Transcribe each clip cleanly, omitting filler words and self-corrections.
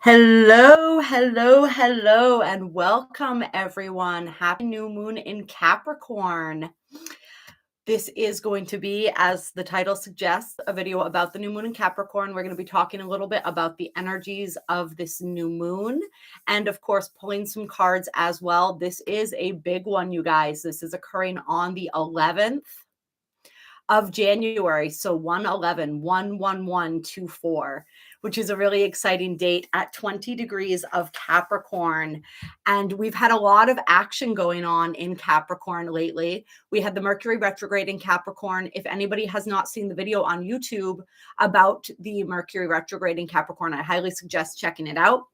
Hello, hello, hello, and welcome everyone. Happy new moon in Capricorn. This is going to be, as the title suggests, a video about the new moon in Capricorn. We're going to be talking a little bit about the energies of this new moon and, of course, pulling some cards as well. This is a big one, you guys. This is occurring on the 11th of January. So 111, 11124, which is a really exciting date at 20 degrees of Capricorn. And we've had a lot of action going on in Capricorn lately. We had the Mercury retrograde in Capricorn. If anybody has not seen the video on YouTube about the Mercury retrograde in Capricorn, I highly suggest checking it out.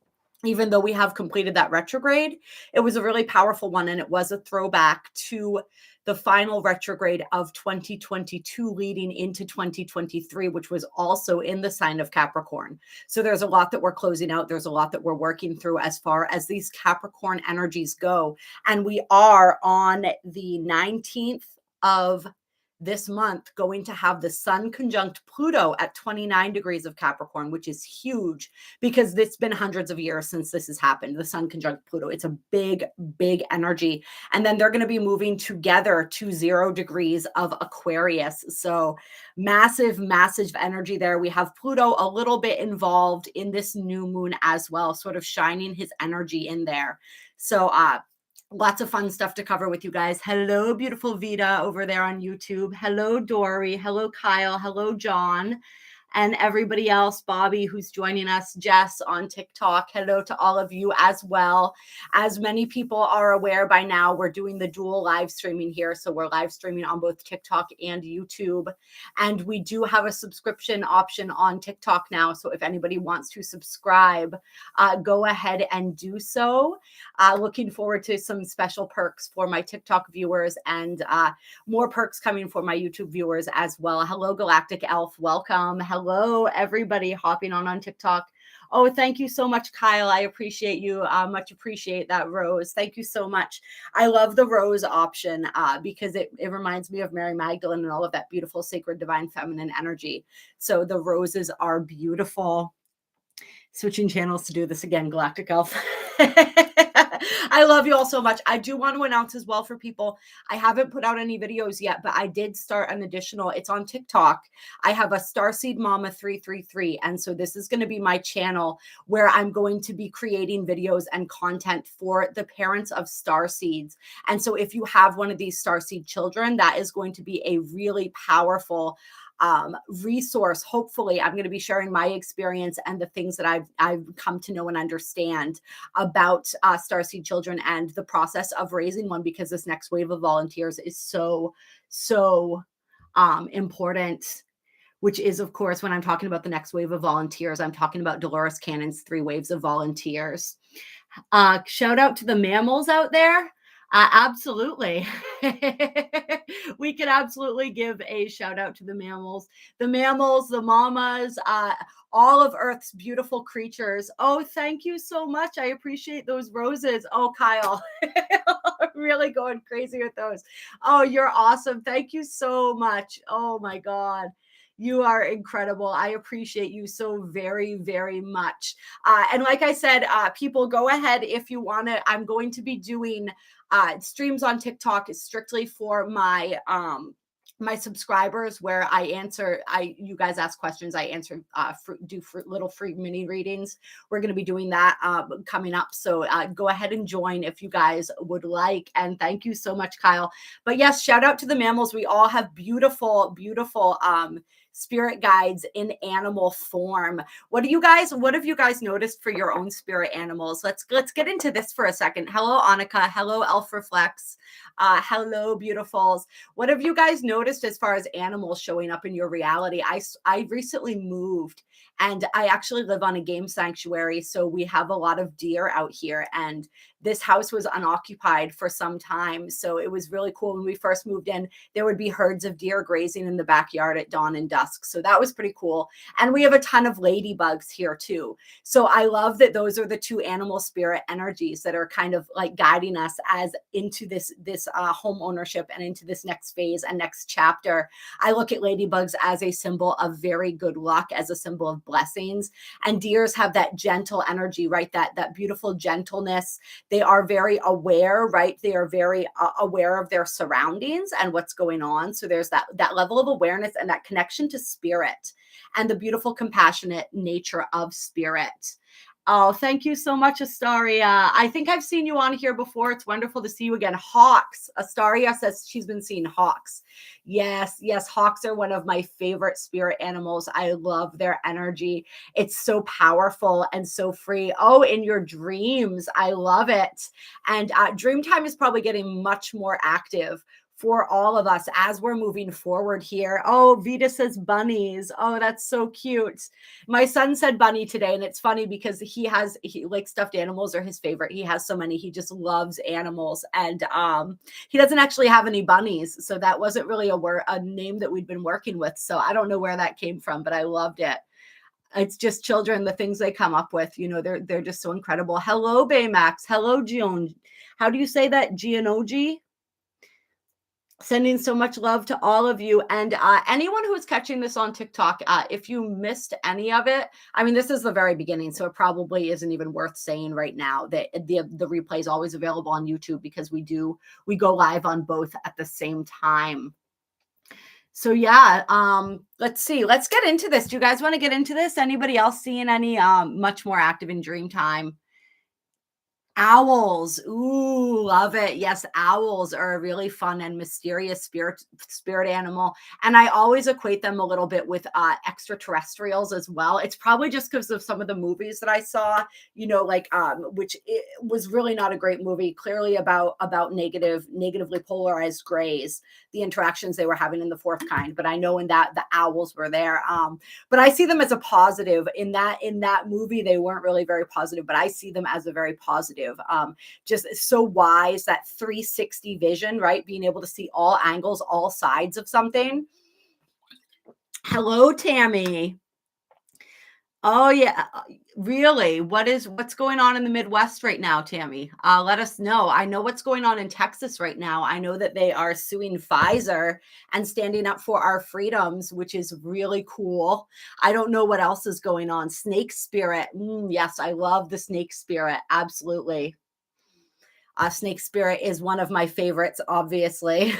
Even though we have completed that retrograde, it was a really powerful one, and it was a throwback to the final retrograde of 2022 leading into 2023, which was also in the sign of Capricorn. So there's a lot that we're closing out. There's a lot that we're working through as far as these Capricorn energies go. And we are on the 19th of this month going to have the Sun conjunct Pluto at 29 degrees of Capricorn, which is huge because it's been hundreds of years since this has happened. The Sun conjunct Pluto. It's a big, big energy. And then they're going to be moving together to 0 degrees of Aquarius. So massive, massive energy there. We have Pluto a little bit involved in this new moon as well, sort of shining his energy in there. So, lots of fun stuff to cover with you guys. Hello, beautiful Vita over there on YouTube. Hello, Dory. Hello, Kyle. Hello, John. And everybody else, Bobby, who's joining us, Jess on TikTok. Hello to all of you as well. As many people are aware by now, we're doing the dual live streaming here. So we're live streaming on both TikTok and YouTube. And we do have a subscription option on TikTok now. So if anybody wants to subscribe, go ahead and do so. Looking forward to some special perks for my TikTok viewers and more perks coming for my YouTube viewers as well. Hello, Galactic Elf. Welcome. Hello, everybody hopping on TikTok. Oh, thank you so much, Kyle. I appreciate you. Much appreciate that, Rose. Thank you so much. I love the rose option because it reminds me of Mary Magdalene and all of that beautiful, sacred, divine, feminine energy. So the roses are beautiful. Switching channels to do this again, Galactic Elf. I love you all so much. I do want to announce as well for people, I haven't put out any videos yet, but I did start an additional, it's on TikTok. I have a Starseed Mama 333. And so this is going to be my channel where I'm going to be creating videos and content for the parents of starseeds. And so if you have one of these starseed children, that is going to be a really powerful resource. Hopefully I'm going to be sharing my experience and the things that I've come to know and understand about starseed children and the process of raising one, because this next wave of volunteers is so important. Which is, of course, when I'm talking about the next wave of volunteers, I'm talking about Dolores Cannon's 3 waves of volunteers. Shout out to the mammals out there. Absolutely. We can absolutely give a shout out to the mammals, the mamas, all of Earth's beautiful creatures. Oh, thank you so much. I appreciate those roses. Oh, Kyle, I'm really going crazy with those. Oh, you're awesome. Thank you so much. Oh my God. You are incredible. I appreciate you so very, very much. And like I said, people, go ahead if you want to. I'm going to be doing streams on TikTok is strictly for my my subscribers, where you guys ask questions, I answer, little free mini readings. We're going to be doing that coming up. So go ahead and join if you guys would like. And thank you so much, Kyle. But yes, shout out to the mammals. We all have beautiful, beautiful spirit guides in animal form. What have you guys noticed for your own spirit animals? Let's get into this for a second. Hello, Annika. Hello, Elf Reflex. Hello, beautifuls. What have you guys noticed as far as animals showing up in your reality? I recently moved, and I actually live on a game sanctuary. So we have a lot of deer out here, and this house was unoccupied for some time. So it was really cool. When we first moved in, there would be herds of deer grazing in the backyard at dawn and dusk. So that was pretty cool. And we have a ton of ladybugs here too. So I love that those are the 2 animal spirit energies that are kind of like guiding us as into this home ownership and into this next phase and next chapter. I look at ladybugs as a symbol of very good luck, as a symbol of blessings. And deers have that gentle energy, right? That beautiful gentleness. They are very aware, right? They are very aware of their surroundings and what's going on. So there's that level of awareness and that connection to spirit and the beautiful compassionate nature of spirit. Oh, thank you so much, Astaria. I think I've seen you on here before. It's wonderful to see you again. Hawks. Astaria says she's been seeing hawks. Yes, yes. Hawks are one of my favorite spirit animals. I love their energy. It's so powerful and so free. Oh, in your dreams. I love it. And dream time is probably getting much more active for all of us as we're moving forward here. Oh, Vita says bunnies. Oh, that's so cute. My son said bunny today, and it's funny because he like stuffed animals are his favorite. He has so many. He just loves animals, and he doesn't actually have any bunnies, so that wasn't really a name that we'd been working with. So I don't know where that came from, but I loved it. It's just children, the things they come up with, they're just so incredible. Hello, Baymax. Hello, Gion. How do you say that? Gianoji? Sending so much love to all of you. And anyone who's catching this on TikTok, if you missed any of it, I mean, this is the very beginning, so it probably isn't even worth saying right now. That the replay is always available on YouTube because we go live on both at the same time. So yeah, let's see. Let's get into this. Do you guys want to get into this? Anybody else seeing any much more active in dream time? Owls. Ooh, love it. Yes, owls are a really fun and mysterious spirit animal. And I always equate them a little bit with extraterrestrials as well. It's probably just because of some of the movies that I saw, which it was really not a great movie, clearly about negatively polarized grays, the interactions they were having in the fourth kind. But I know in that the owls were there. But I see them as a positive. In that movie, they weren't really very positive, but I see them as a very positive. Just so wise, that 360 vision, right? Being able to see all angles, all sides of something. Hello, Tammy. Oh yeah, really? What's going on in the Midwest right now, Tammy? Let us know. I know what's going on in Texas right now. I know that they are suing Pfizer and standing up for our freedoms, which is really cool. I don't know what else is going on. Snake spirit. Yes, I love the snake spirit. Absolutely. Snake spirit is one of my favorites, obviously.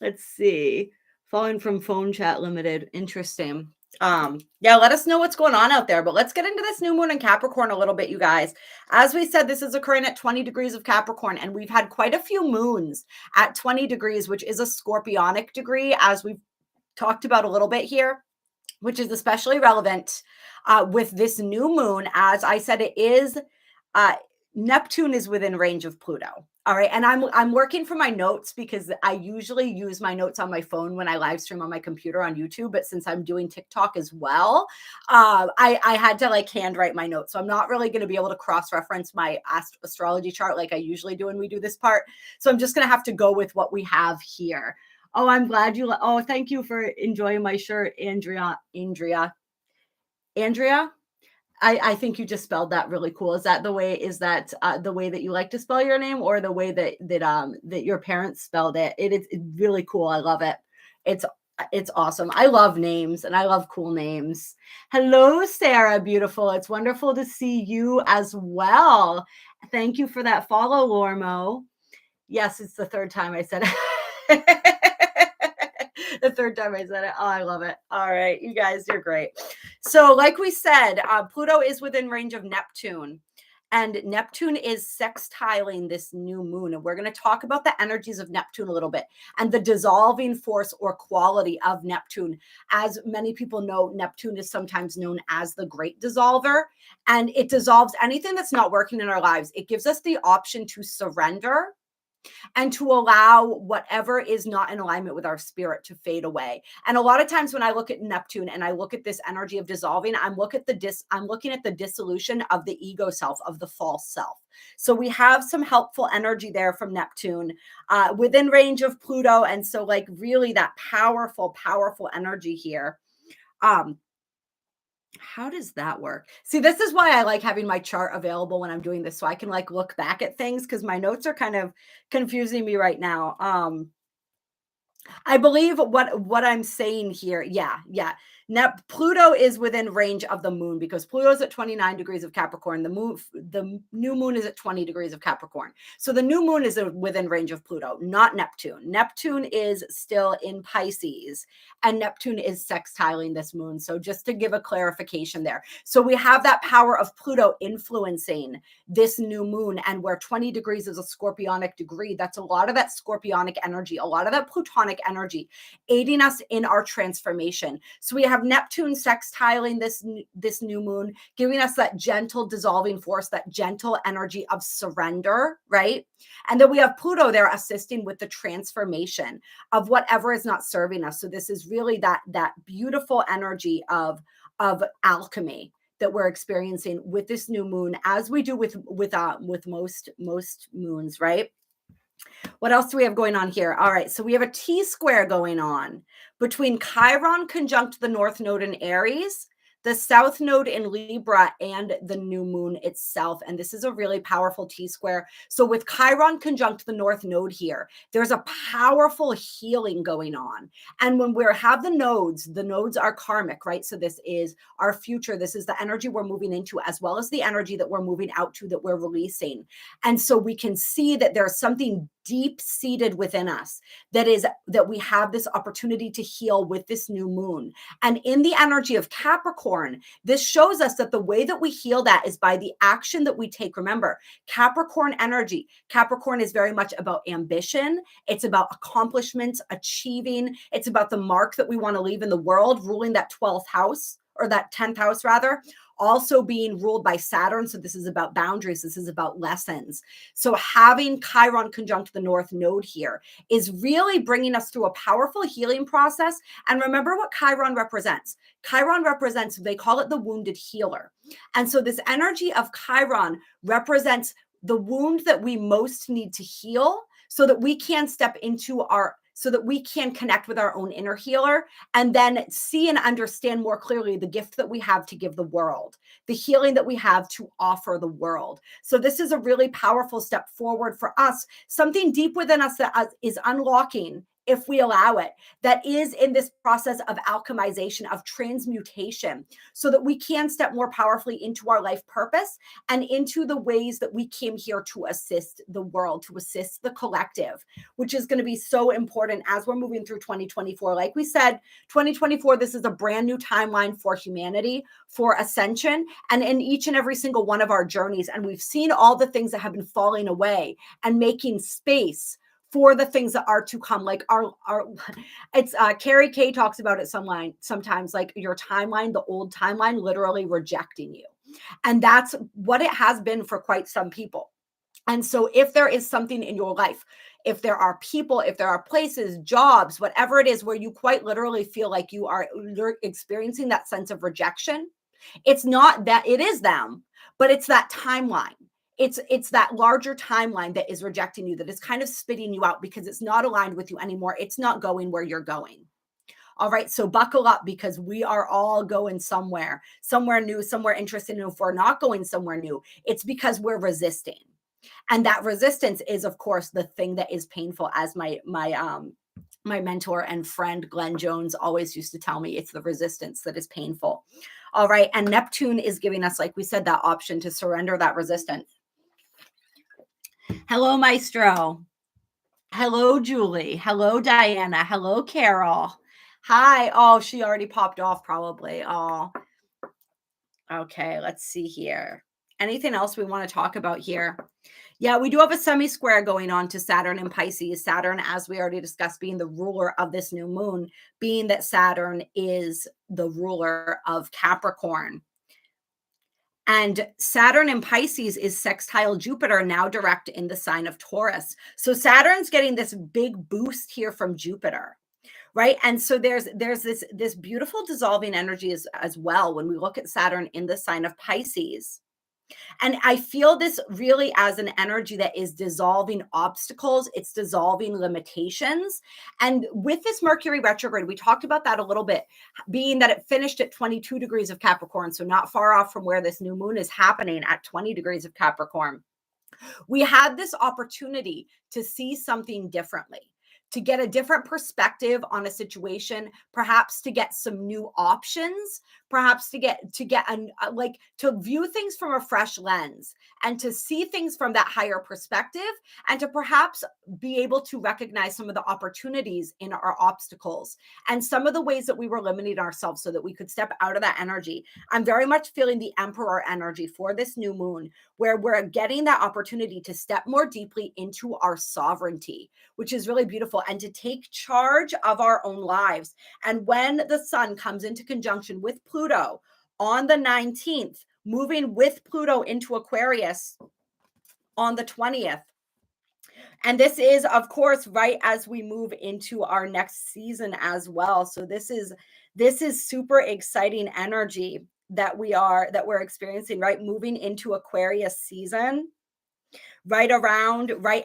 Let's see. Falling from phone chat limited. Interesting. Yeah, let us know what's going on out there, but let's get into this new moon in Capricorn a little bit, you guys. As we said, this is occurring at 20 degrees of Capricorn, and we've had quite a few moons at 20 degrees, which is a scorpionic degree, as we've talked about a little bit here, which is especially relevant with this new moon. As I said, it is Neptune is within range of Pluto. All right. And I'm working from my notes because I usually use my notes on my phone when I live stream on my computer on YouTube. But since I'm doing TikTok as well, I had to handwrite my notes. So I'm not really going to be able to cross-reference my astrology chart like I usually do when we do this part. So I'm just going to have to go with what we have here. Oh, I'm glad you. Oh, thank you for enjoying my shirt, Andrea. I think you just spelled that really cool. Is that the way that you like to spell your name, or the way that your parents spelled it? It's really cool. I love it. It's awesome. I love names and I love cool names. Hello, Sarah, beautiful. It's wonderful to see you as well. Thank you for that follow, Lormo. Yes, it's the third time I said it. The third time I said it. Oh, I love it. All right, you guys, you're great. So like we said, Pluto is within range of Neptune, and Neptune is sextiling this new moon. And we're going to talk about the energies of Neptune a little bit and the dissolving force or quality of Neptune. As many people know, Neptune is sometimes known as the great dissolver, and it dissolves anything that's not working in our lives. It gives us the option to surrender and to allow whatever is not in alignment with our spirit to fade away. And a lot of times when I look at Neptune and I look at this energy of dissolving, I'm looking at the dissolution of the ego self, of the false self. So we have some helpful energy there from Neptune within range of Pluto. And so really that powerful, powerful energy here. How does that work? See, this is why I like having my chart available when I'm doing this, so I can look back at things, because my notes are kind of confusing me right now. I believe what I'm saying here. Yeah, yeah. Now Pluto is within range of the moon because Pluto's at 29 degrees of Capricorn. The new moon is at 20 degrees of Capricorn. So the new moon is within range of Pluto, not Neptune. Neptune is still in Pisces, and Neptune is sextiling this moon. So just to give a clarification there. So we have that power of Pluto influencing this new moon, and where 20 degrees is a scorpionic degree, that's a lot of that scorpionic energy, a lot of that plutonic energy aiding us in our transformation. So we have Neptune sextiling this new moon, giving us that gentle dissolving force, that gentle energy of surrender, right? And then we have Pluto there assisting with the transformation of whatever is not serving us. So this is really that beautiful energy of alchemy that we're experiencing with this new moon, as we do with most moons, right? What else do we have going on here? All right, so we have a T-square going on between Chiron conjunct the North Node in Aries, the South Node in Libra, and the new moon itself. And this is a really powerful T-square. So with Chiron conjunct the North Node here, there's a powerful healing going on. And when we have the nodes are karmic, right? So this is our future. This is the energy we're moving into, as well as the energy that we're moving out to, that we're releasing. And so we can see that there's something deep seated within us that we have this opportunity to heal with this new moon. And in the energy of Capricorn, this shows us that the way that we heal that is by the action that we take. Remember, Capricorn energy. Capricorn is very much about ambition. It's about accomplishments, achieving. It's about the mark that we want to leave in the world, ruling that 12th house, or that 10th house rather, also being ruled by Saturn. So this is about boundaries. This is about lessons. So having Chiron conjunct the North Node here is really bringing us through a powerful healing process. And remember what Chiron represents. Chiron represents, they call it the wounded healer. And so this energy of Chiron represents the wound that we most need to heal, so that we can step into so that we can connect with our own inner healer, and then see and understand more clearly the gift that we have to give the world, the healing that we have to offer the world. So this is a really powerful step forward for us, something deep within us that is unlocking, if we allow it, that is in this process of alchemization, of transmutation, so that we can step more powerfully into our life purpose and into the ways that we came here to assist the world, to assist the collective, which is going to be so important as we're moving through 2024. Like we said, 2024, this is a brand new timeline for humanity, for ascension, and in each and every single one of our journeys. And we've seen all the things that have been falling away and making space for the things that are to come. Like our it's Carrie Kay talks about it sometimes, like your timeline, the old timeline, literally rejecting you. And that's what it has been for quite some people. And so if there is something in your life, if there are people, if there are places, jobs, whatever it is, where you quite literally feel like you're experiencing that sense of rejection, it's not that it is them, but it's that timeline. It's that larger timeline that is rejecting you, that is kind of spitting you out because it's not aligned with you anymore. It's not going where you're going. All right, so buckle up, because we are all going somewhere new, somewhere interesting. And if we're not going somewhere new, it's because we're resisting. And that resistance is, of course, the thing that is painful. As my mentor and friend Glenn Jones always used to tell me, it's the resistance that is painful. All right, and Neptune is giving us, like we said, that option to surrender that resistance. Hello, Maestro. Hello, Julie. Hello, Diana. Hello, Carol. Hi. Oh, she already popped off probably. Oh, okay. Let's see here. Anything else we want to talk about here? Yeah, we do have a semi-square going on to Saturn in Pisces. Saturn, as we already discussed, being the ruler of this new moon, being that Saturn is the ruler of Capricorn. And Saturn in Pisces is sextile Jupiter, now direct in the sign of Taurus. So Saturn's getting this big boost here from Jupiter, right? And so there's this beautiful dissolving energy as well when we look at Saturn in the sign of Pisces. And I feel this really as an energy that is dissolving obstacles. It's dissolving limitations. And with this Mercury retrograde, we talked about that a little bit, being that it finished at 22 degrees of Capricorn. So not far off from where this new moon is happening at 20 degrees of Capricorn. We had this opportunity to see something differently, to get a different perspective on a situation, perhaps to get some new options, perhaps to get like to view things from a fresh lens and to see things from that higher perspective, and to perhaps be able to recognize some of the opportunities in our obstacles and some of the ways that we were limiting ourselves so that we could step out of that energy. I'm very much feeling the Emperor energy for this new moon, where we're getting that opportunity to step more deeply into our sovereignty, which is really beautiful, and to take charge of our own lives. And when the sun comes into conjunction with Pluto on the 19th, moving with Pluto into Aquarius on the 20th, and this is, of course, right as we move into our next season as well. So this is super exciting energy that we're experiencing, right? Moving into Aquarius season, right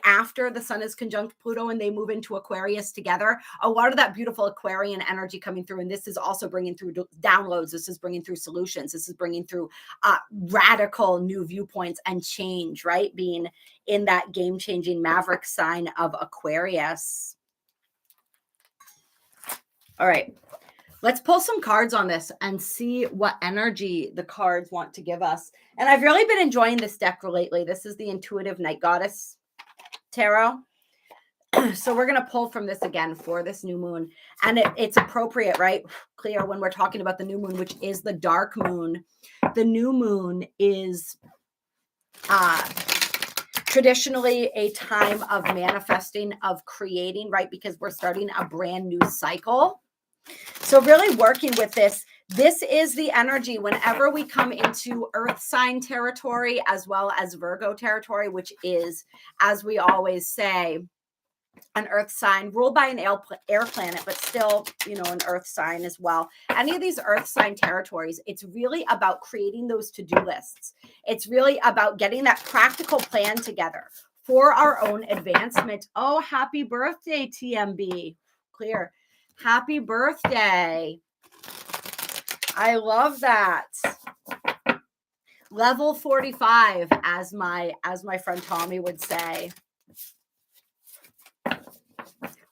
after the sun is conjunct Pluto and they move into Aquarius together. A lot of that beautiful Aquarian energy coming through. And this is also bringing through downloads. This is bringing through solutions. This is bringing through radical new viewpoints and change, right? Being in that game-changing maverick sign of Aquarius. All right. Let's pull some cards on this and see what energy the cards want to give us. And I've really been enjoying this deck lately. This is the Intuitive Night Goddess Tarot. So we're going to pull from this again for this new moon. And it's appropriate, right? Clear when we're talking about the new moon, which is the dark moon. The new moon is traditionally a time of manifesting, of creating, right? Because we're starting a brand new cycle. So really working with this is the energy whenever we come into earth sign territory as well as Virgo territory, which is, as we always say, an earth sign ruled by an air planet, but still, an earth sign as well. Any of these earth sign territories, it's really about creating those to-do lists. It's really about getting that practical plan together for our own advancement. Oh, happy birthday, TMB. Clear. Happy birthday. I love that. Level 45, as my friend Tommy would say.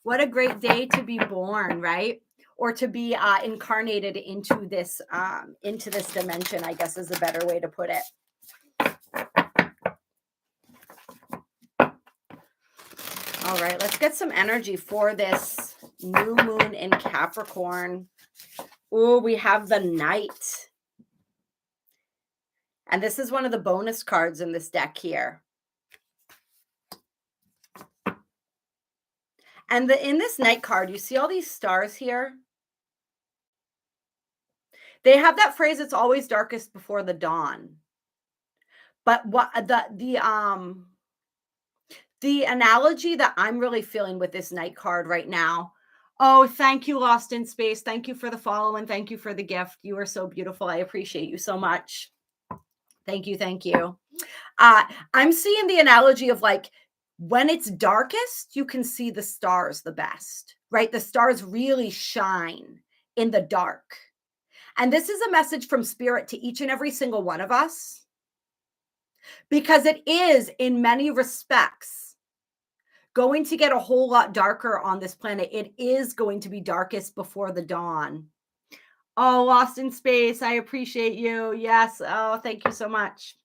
What a great day to be born, right? Or to be incarnated into this dimension, I guess is a better way to put it. All right, let's get some energy for this new moon in Capricorn. Oh, we have the Knight. And this is one of the bonus cards in this deck here. And in this Knight card, you see all these stars here? They have that phrase, it's always darkest before the dawn. But what the analogy that I'm really feeling with this Knight card right now. Oh, thank you, Lost in Space. Thank you for the follow and thank you for the gift. You are so beautiful. I appreciate you so much. Thank you. Thank you. I'm seeing the analogy of like, when it's darkest, you can see the stars the best, right? The stars really shine in the dark. And this is a message from Spirit to each and every single one of us, because it is, in many respects, going to get a whole lot darker on this planet. It is going to be darkest before the dawn. Oh, Lost in Space, I appreciate you. Yes. Oh, thank you so much.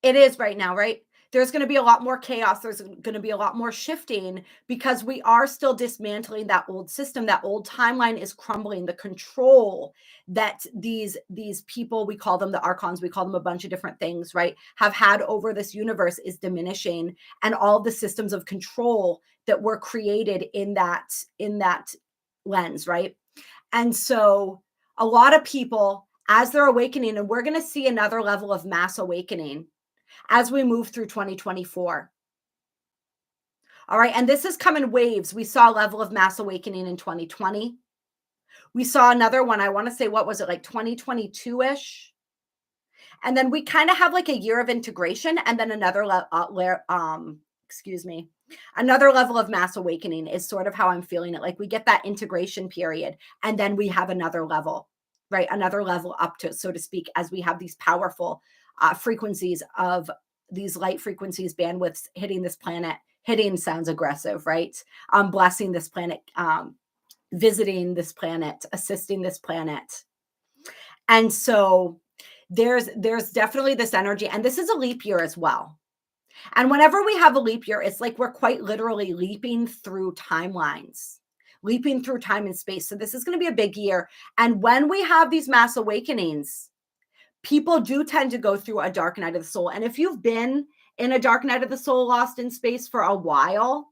It is right now, right? There's going to be a lot more chaos. There's going to be a lot more shifting because we are still dismantling that old system. That old timeline is crumbling. The control that these people, we call them the archons, we call them a bunch of different things, right, have had over this universe is diminishing. And all the systems of control that were created in that lens, right? And so a lot of people, as they're awakening, and we're going to see another level of mass awakening as we move through 2024. All right. And this has come in waves. We saw a level of mass awakening in 2020. We saw another one. I want to say, what was it, like 2022-ish? And then we kind of have like a year of integration. And then another another level of mass awakening is sort of how I'm feeling it. Like we get that integration period and then we have another level, right? Another level up to, so to speak, as we have these powerful frequencies of these light frequencies, bandwidths hitting this planet. Hitting sounds aggressive, right? Blessing this planet, visiting this planet, assisting this planet. And so there's definitely this energy, and this is a leap year as well. And whenever we have a leap year, it's like we're quite literally leaping through timelines, leaping through time and space. So this is going to be a big year. And when we have these mass awakenings, people do tend to go through a dark night of the soul. And if you've been in a dark night of the soul, lost in space for a while,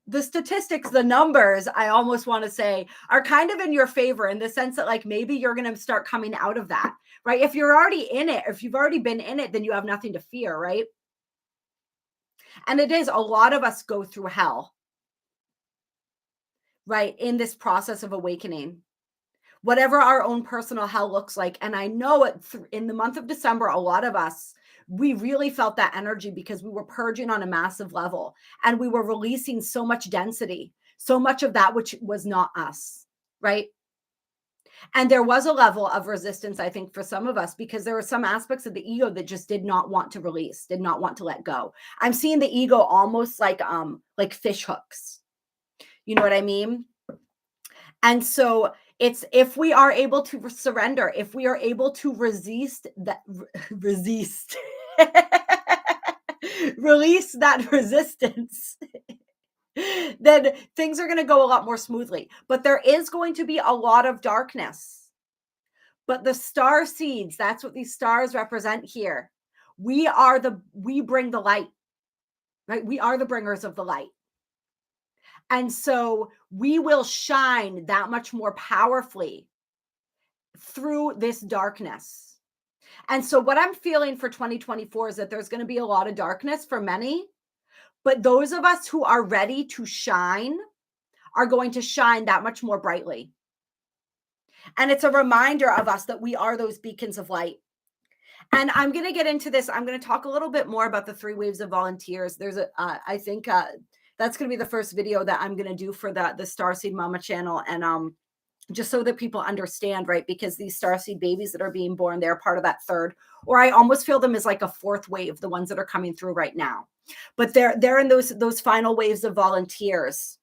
the statistics, the numbers, I almost want to say, are kind of in your favor, in the sense that like maybe you're going to start coming out of that, right? If you're already in it, if you've already been in it, then you have nothing to fear, right? And it is, a lot of us go through hell, right? In this process of awakening, whatever our own personal hell looks like. And I know it in the month of December, a lot of us, we really felt that energy because we were purging on a massive level, and we were releasing so much density, so much of that which was not us, right? And there was a level of resistance, I think, for some of us, because there were some aspects of the ego that just did not want to release, did not want to let go. I'm seeing the ego almost like fish hooks. You know what I mean? And so it's, if we are able to surrender, if we are able to release that resistance, then things are going to go a lot more smoothly. But there is going to be a lot of darkness. But the star seeds, that's what these stars represent here. We bring the light, right? We are the bringers of the light. And so we will shine that much more powerfully through this darkness. And so what I'm feeling for 2024 is that there's going to be a lot of darkness for many, but those of us who are ready to shine are going to shine that much more brightly. And it's a reminder of us that we are those beacons of light. And I'm going to get into this. I'm going to talk a little bit more about the 3 waves of volunteers. There's I think that's going to be the first video that I'm going to do for the Starseed Mama channel. And just so that people understand, right? Because these starseed babies that are being born, they're part of that 3rd, or I almost feel them as like a 4th wave, the ones that are coming through right now. But they're in those final waves of volunteers.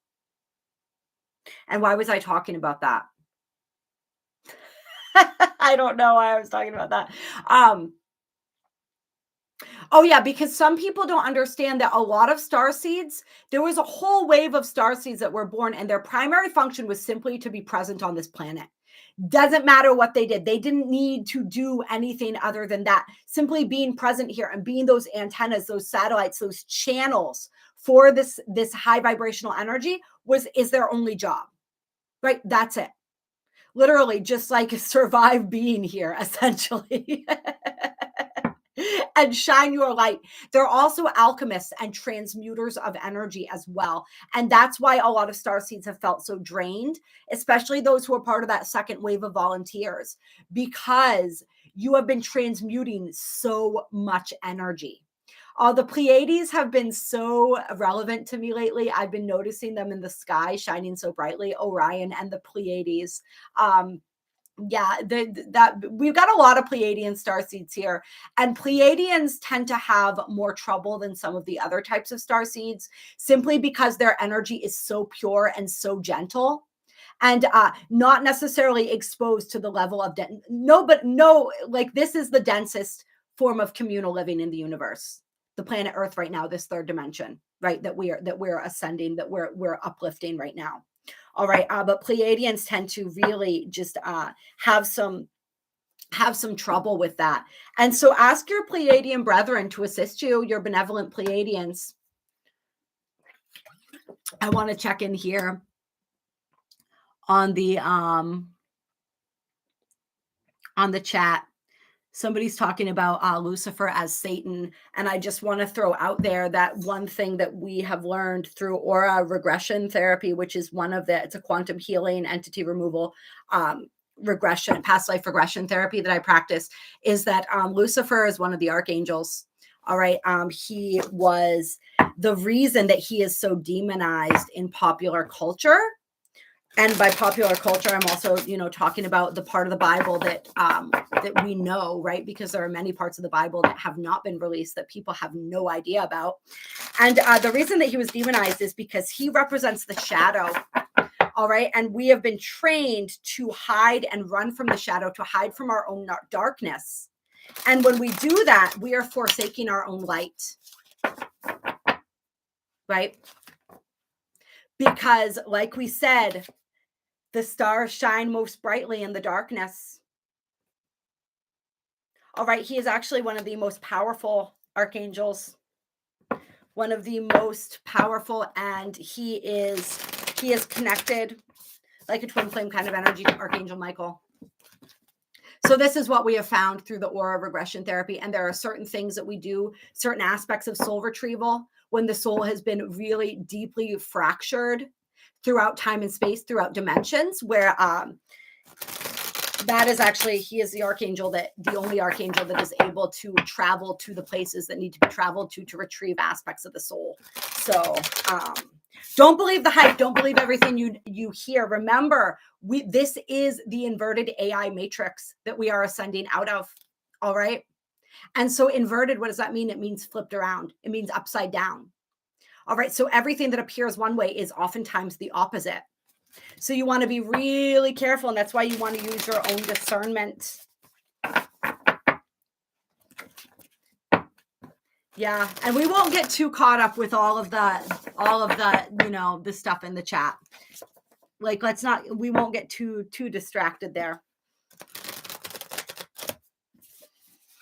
And why was I talking about that? I don't know why I was talking about that. Oh yeah, because some people don't understand that a lot of starseeds, there was a whole wave of starseeds that were born, and their primary function was simply to be present on this planet. Doesn't matter what they did. They didn't need to do anything other than that. Simply being present here and being those antennas, those satellites, those channels for this high vibrational energy is their only job, right? That's it. Literally just like survive being here, essentially. And shine your light. They're also alchemists and transmuters of energy as well. And that's why a lot of starseeds have felt so drained, especially those who are part of that 2nd wave of volunteers, because you have been transmuting so much energy. The Pleiades have been so relevant to me lately. I've been noticing them in the sky shining so brightly, Orion and the Pleiades. Yeah, that we've got a lot of Pleiadian starseeds here, and Pleiadians tend to have more trouble than some of the other types of starseeds, simply because their energy is so pure and so gentle, and not necessarily exposed to the level of like this is the densest form of communal living in the universe, the planet Earth right now, this 3rd dimension, right? That we're ascending, that we're uplifting right now. All right. But Pleiadians tend to really just have some trouble with that. And so ask your Pleiadian brethren to assist you, your benevolent Pleiadians. I want to check in here on the chat. Somebody's talking about Lucifer as Satan. And I just want to throw out there that one thing that we have learned through aura regression therapy, which is it's a quantum healing entity removal regression, past life regression therapy that I practice, is that Lucifer is one of the archangels. All right. He was the reason that he is so demonized in popular culture And by popular culture, I'm also, talking about the part of the Bible that that we know, right? Because there are many parts of the Bible that have not been released that people have no idea about. And the reason that he was demonized is because he represents the shadow. All right. And we have been trained to hide and run from the shadow, to hide from our own darkness. And when we do that, we are forsaking our own light. Right? Because, like we said, the stars shine most brightly in the darkness. All right. He is actually one of the most powerful archangels, one of the most powerful, and he is connected like a twin flame kind of energy to Archangel Michael. So this is what we have found through the aura regression therapy. And there are certain things that we do, certain aspects of soul retrieval, when the soul has been really deeply fractured throughout time and space, throughout dimensions, where that is actually, he is the only archangel that is able to travel to the places that need to be traveled to retrieve aspects of the soul. So don't believe the hype. Don't believe everything you hear. Remember, this is the inverted AI matrix that we are ascending out of. All right. And so inverted, what does that mean? It means flipped around. It means upside down. All right. So everything that appears one way is oftentimes the opposite. So you want to be really careful. And that's why you want to use your own discernment. Yeah. And we won't get too caught up with all of the, the stuff in the chat. Like, we won't get too distracted there.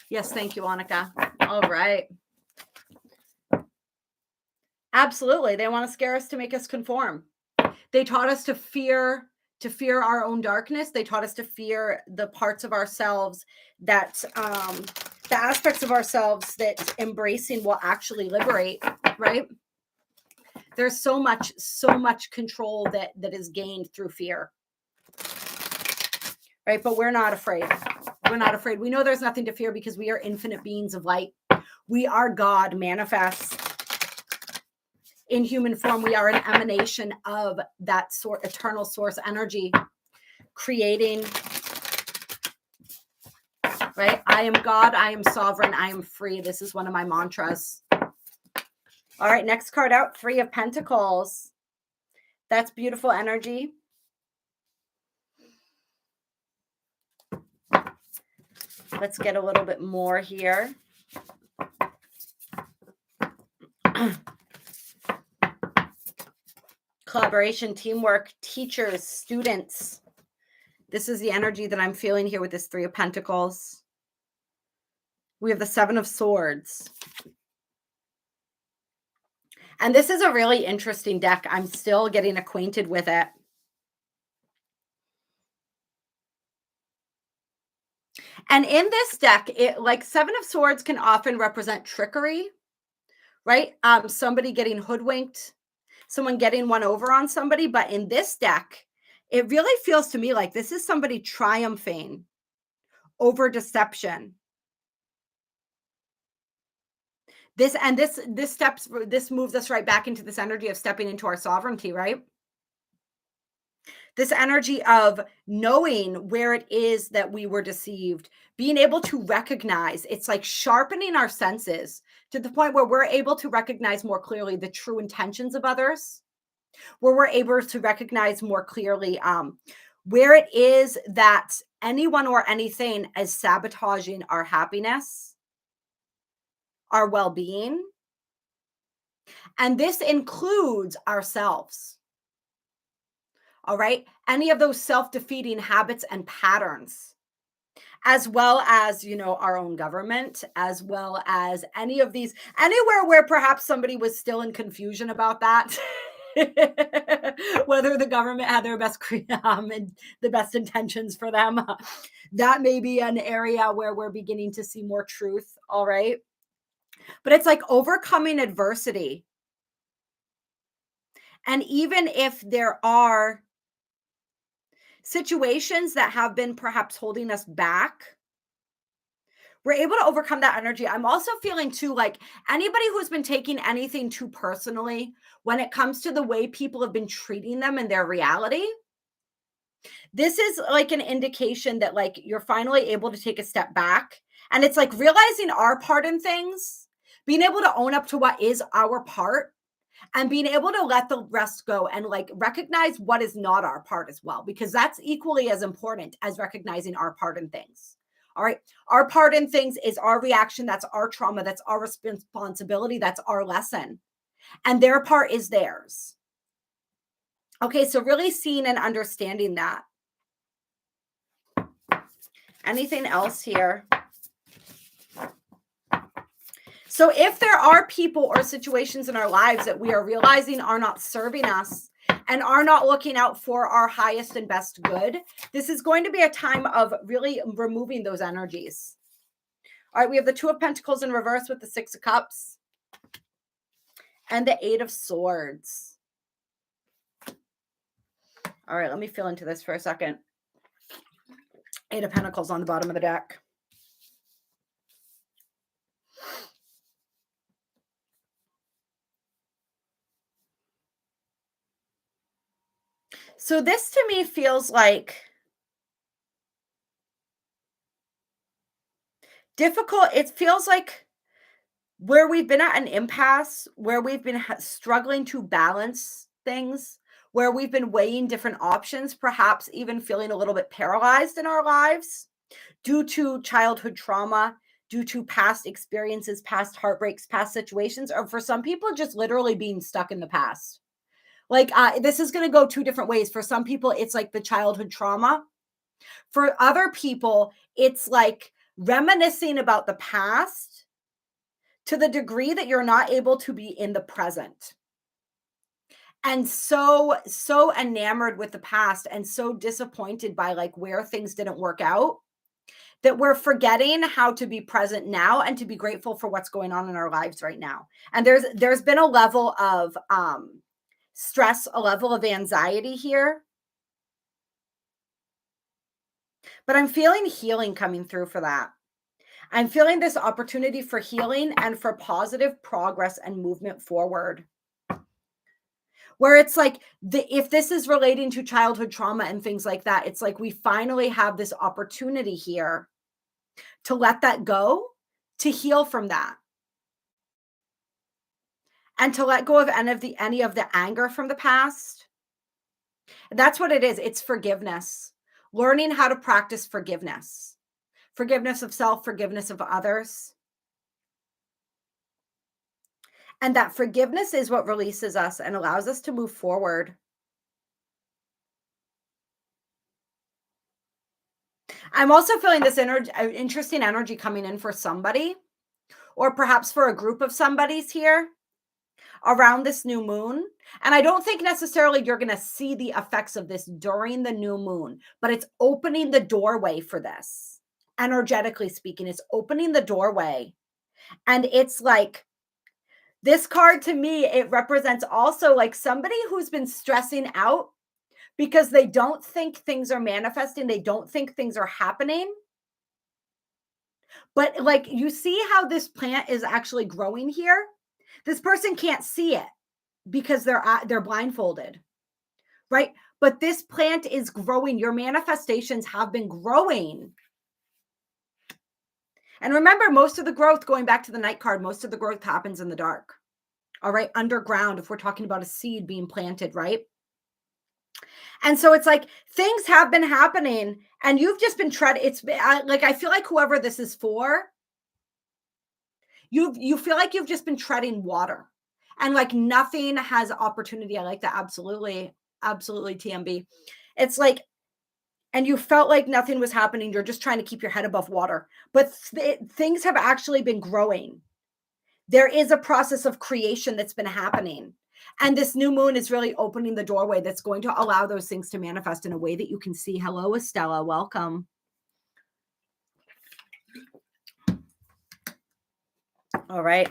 Yes. Thank you, Annika. All right. Absolutely. They want to scare us to make us conform. They taught us to fear our own darkness. They taught us to fear the parts of ourselves that, the aspects of ourselves that embracing will actually liberate, right? There's so much control that is gained through fear, right? But we're not afraid. We're not afraid. We know there's nothing to fear because we are infinite beings of light. We are God manifest in human form. We are an emanation of that eternal source energy, creating, right? I am God. I am sovereign. I am free. This is one of my mantras. All right, next card out, 3 of Pentacles. That's beautiful energy. Let's get a little bit more here. Collaboration, teamwork, teachers, students. This is the energy that I'm feeling here with this 3 of Pentacles. We have the 7 of Swords. And this is a really interesting deck. I'm still getting acquainted with it. And in this deck, like 7 of Swords can often represent trickery, right? Somebody getting hoodwinked, someone getting one over on somebody. But in this deck, it really feels to me like this is somebody triumphing over deception. This moves us right back into this energy of stepping into our sovereignty, right? This energy of knowing where it is that we were deceived, being able to recognize, it's like sharpening our senses to the point where we're able to recognize more clearly the true intentions of others, where we're able to recognize more clearly where it is that anyone or anything is sabotaging our happiness, our well-being. And this includes ourselves. All right. Any of those self-defeating habits and patterns, as well as, our own government, as well as any of these, anywhere where perhaps somebody was still in confusion about that, whether the government had their best and the best intentions for them. That may be an area where we're beginning to see more truth. All right. But it's like overcoming adversity. And even if there are situations that have been perhaps holding us back, we're able to overcome that energy. I'm also feeling too, like anybody who's been taking anything too personally when it comes to the way people have been treating them in their reality, This is like an indication that like you're finally able to take a step back, and it's like realizing our part in things, being able to own up to what is our part, and being able to let the rest go and like recognize what is not our part as well, because that's equally as important as recognizing our part in things. All right. Our part in things is our reaction. That's our trauma. That's our responsibility. That's our lesson. And their part is theirs. Okay. So really seeing and understanding that. Anything else here? So if there are people or situations in our lives that we are realizing are not serving us and are not looking out for our highest and best good, this is going to be a time of really removing those energies. All right, we have the Two of Pentacles in reverse with the Six of Cups and the Eight of Swords. All right, let me feel into this for a second. Eight of Pentacles on the bottom of the deck. So this to me feels like difficult. It feels like where we've been at an impasse, where we've been struggling to balance things, where we've been weighing different options, perhaps even feeling a little bit paralyzed in our lives due to childhood trauma, due to past experiences, past heartbreaks, past situations, or for some people, just literally being stuck in the past. Like this is going to go two different ways. For some people, it's like the childhood trauma. For other people, it's like reminiscing about the past to the degree that you're not able to be in the present. And so enamored with the past and so disappointed by like where things didn't work out that we're forgetting how to be present now and to be grateful for what's going on in our lives right now. And there's been a level of stress, a level of anxiety here. But I'm feeling healing coming through for that. I'm feeling this opportunity for healing and for positive progress and movement forward. Where it's like, if this is relating to childhood trauma and things like that, it's like we finally have this opportunity here to let that go, to heal from that. And to let go of any of the anger from the past. And that's what it is. It's forgiveness. Learning how to practice forgiveness. Forgiveness of self, forgiveness of others. And that forgiveness is what releases us and allows us to move forward. I'm also feeling this interesting energy coming in for somebody, or perhaps for a group of somebodies here around this new moon. And I don't think necessarily you're going to see the effects of this during the new moon, but it's opening the doorway for this. Energetically speaking, it's opening the doorway. And it's like, this card to me, it represents also like somebody who's been stressing out because they don't think things are manifesting. They don't think things are happening. But like, you see how this plant is actually growing here? This person can't see it because they're blindfolded, right? But this plant is growing. Your manifestations have been growing. And remember, most of the growth, going back to the Knight card, most of the growth happens in the dark. All right, underground, if we're talking about a seed being planted, right? And so it's like things have been happening and you've just been treading. I feel like whoever this is for, you feel like you've just been treading water and like nothing has opportunity. I like that. Absolutely. Absolutely. TMB. It's like, and you felt like nothing was happening. You're just trying to keep your head above water, but things have actually been growing. There is a process of creation that's been happening. And this new moon is really opening the doorway that's going to allow those things to manifest in a way that you can see. Hello, Estella. Welcome. All right.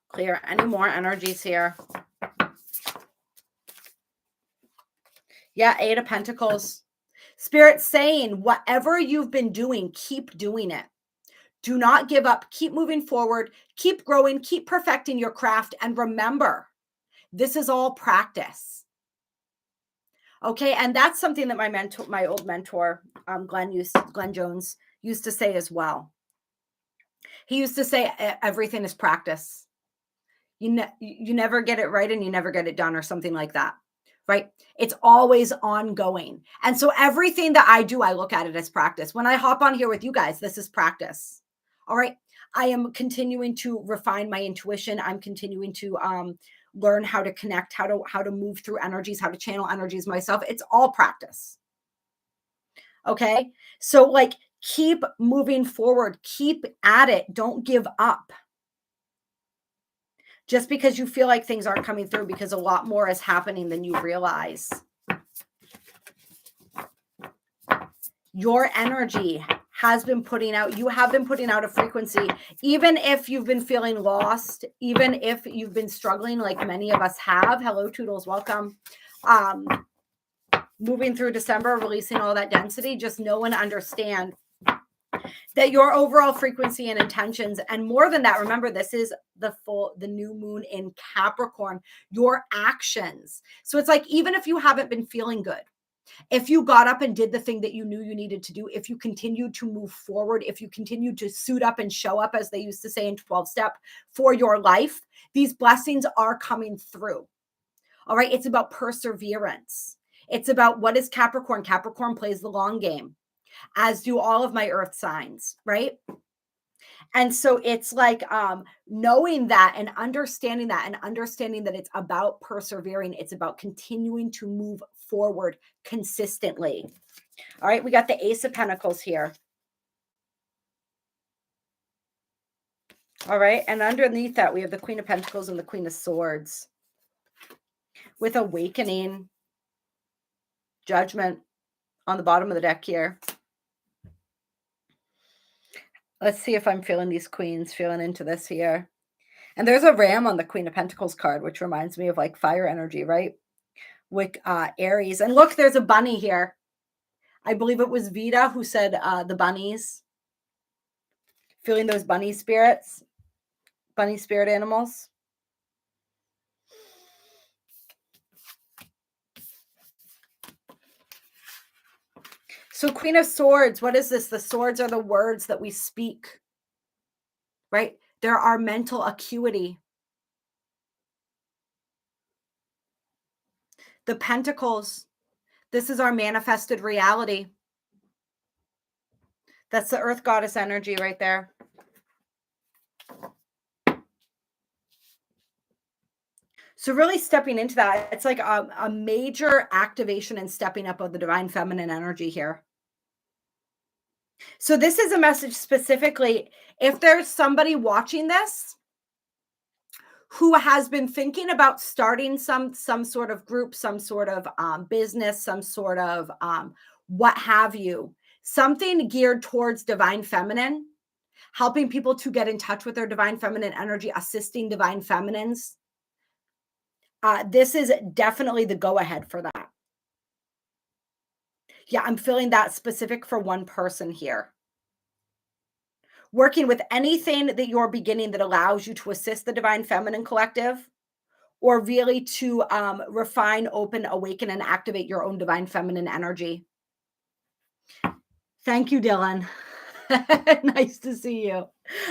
Clear any more energies here. Yeah, Eight of Pentacles. Spirit saying, whatever you've been doing, keep doing it. Do not give up. Keep moving forward. Keep growing. Keep perfecting your craft. And remember, this is all practice. Okay. And that's something that my old mentor, Glenn Jones used to say as well. He used to say everything is practice. You never get it right and you never get it done or something like that. Right? It's always ongoing. And so everything that I do, I look at it as practice. When I hop on here with you guys, this is practice. All right. I am continuing to refine my intuition. I'm continuing to learn how to connect, how to move through energies, how to channel energies myself. It's all practice. Okay. So like keep moving forward, keep at it. Don't give up. Just because you feel like things aren't coming through, because a lot more is happening than you realize. Your energy has been putting out, you have been putting out a frequency, even if you've been feeling lost, even if you've been struggling like many of us have. Hello, Toodles, welcome. Moving through December, releasing all that density, just know and understand that your overall frequency and intentions, and more than that, remember, this is the new moon in Capricorn, your actions. So it's like, even if you haven't been feeling good, if you got up and did the thing that you knew you needed to do, if you continued to move forward, if you continued to suit up and show up, as they used to say in 12-step, for your life, these blessings are coming through. All right. It's about perseverance. It's about, what is Capricorn? Capricorn plays the long game, as do all of my earth signs, right? And so it's like knowing that and understanding that it's about persevering. It's about continuing to move forward consistently. All right, we got the Ace of Pentacles here. All right, and underneath that, we have the Queen of Pentacles and the Queen of Swords with awakening, Judgment on the bottom of the deck here. Let's see if I'm feeling these queens, feeling into this here. And there's a ram on the Queen of Pentacles card, which reminds me of like fire energy, right? With Aries. And look, there's a bunny here. I believe it was Vita who said the bunnies. Feeling those bunny spirits, bunny spirit animals. So Queen of Swords, what is this? The swords are the words that we speak, right? They're our mental acuity. The Pentacles, this is our manifested reality. That's the Earth Goddess energy right there. So really stepping into that, it's like a major activation and stepping up of the divine feminine energy here. So this is a message specifically, if there's somebody watching this who has been thinking about starting some sort of group, some sort of business, some sort of what have you, something geared towards divine feminine, helping people to get in touch with their divine feminine energy, assisting divine feminines. This is definitely the go-ahead for that. Yeah, I'm feeling that specific for one person here. Working with anything that you're beginning that allows you to assist the divine feminine collective, or really to refine, open, awaken, and activate your own divine feminine energy. Thank you, Dylan. Nice to see you.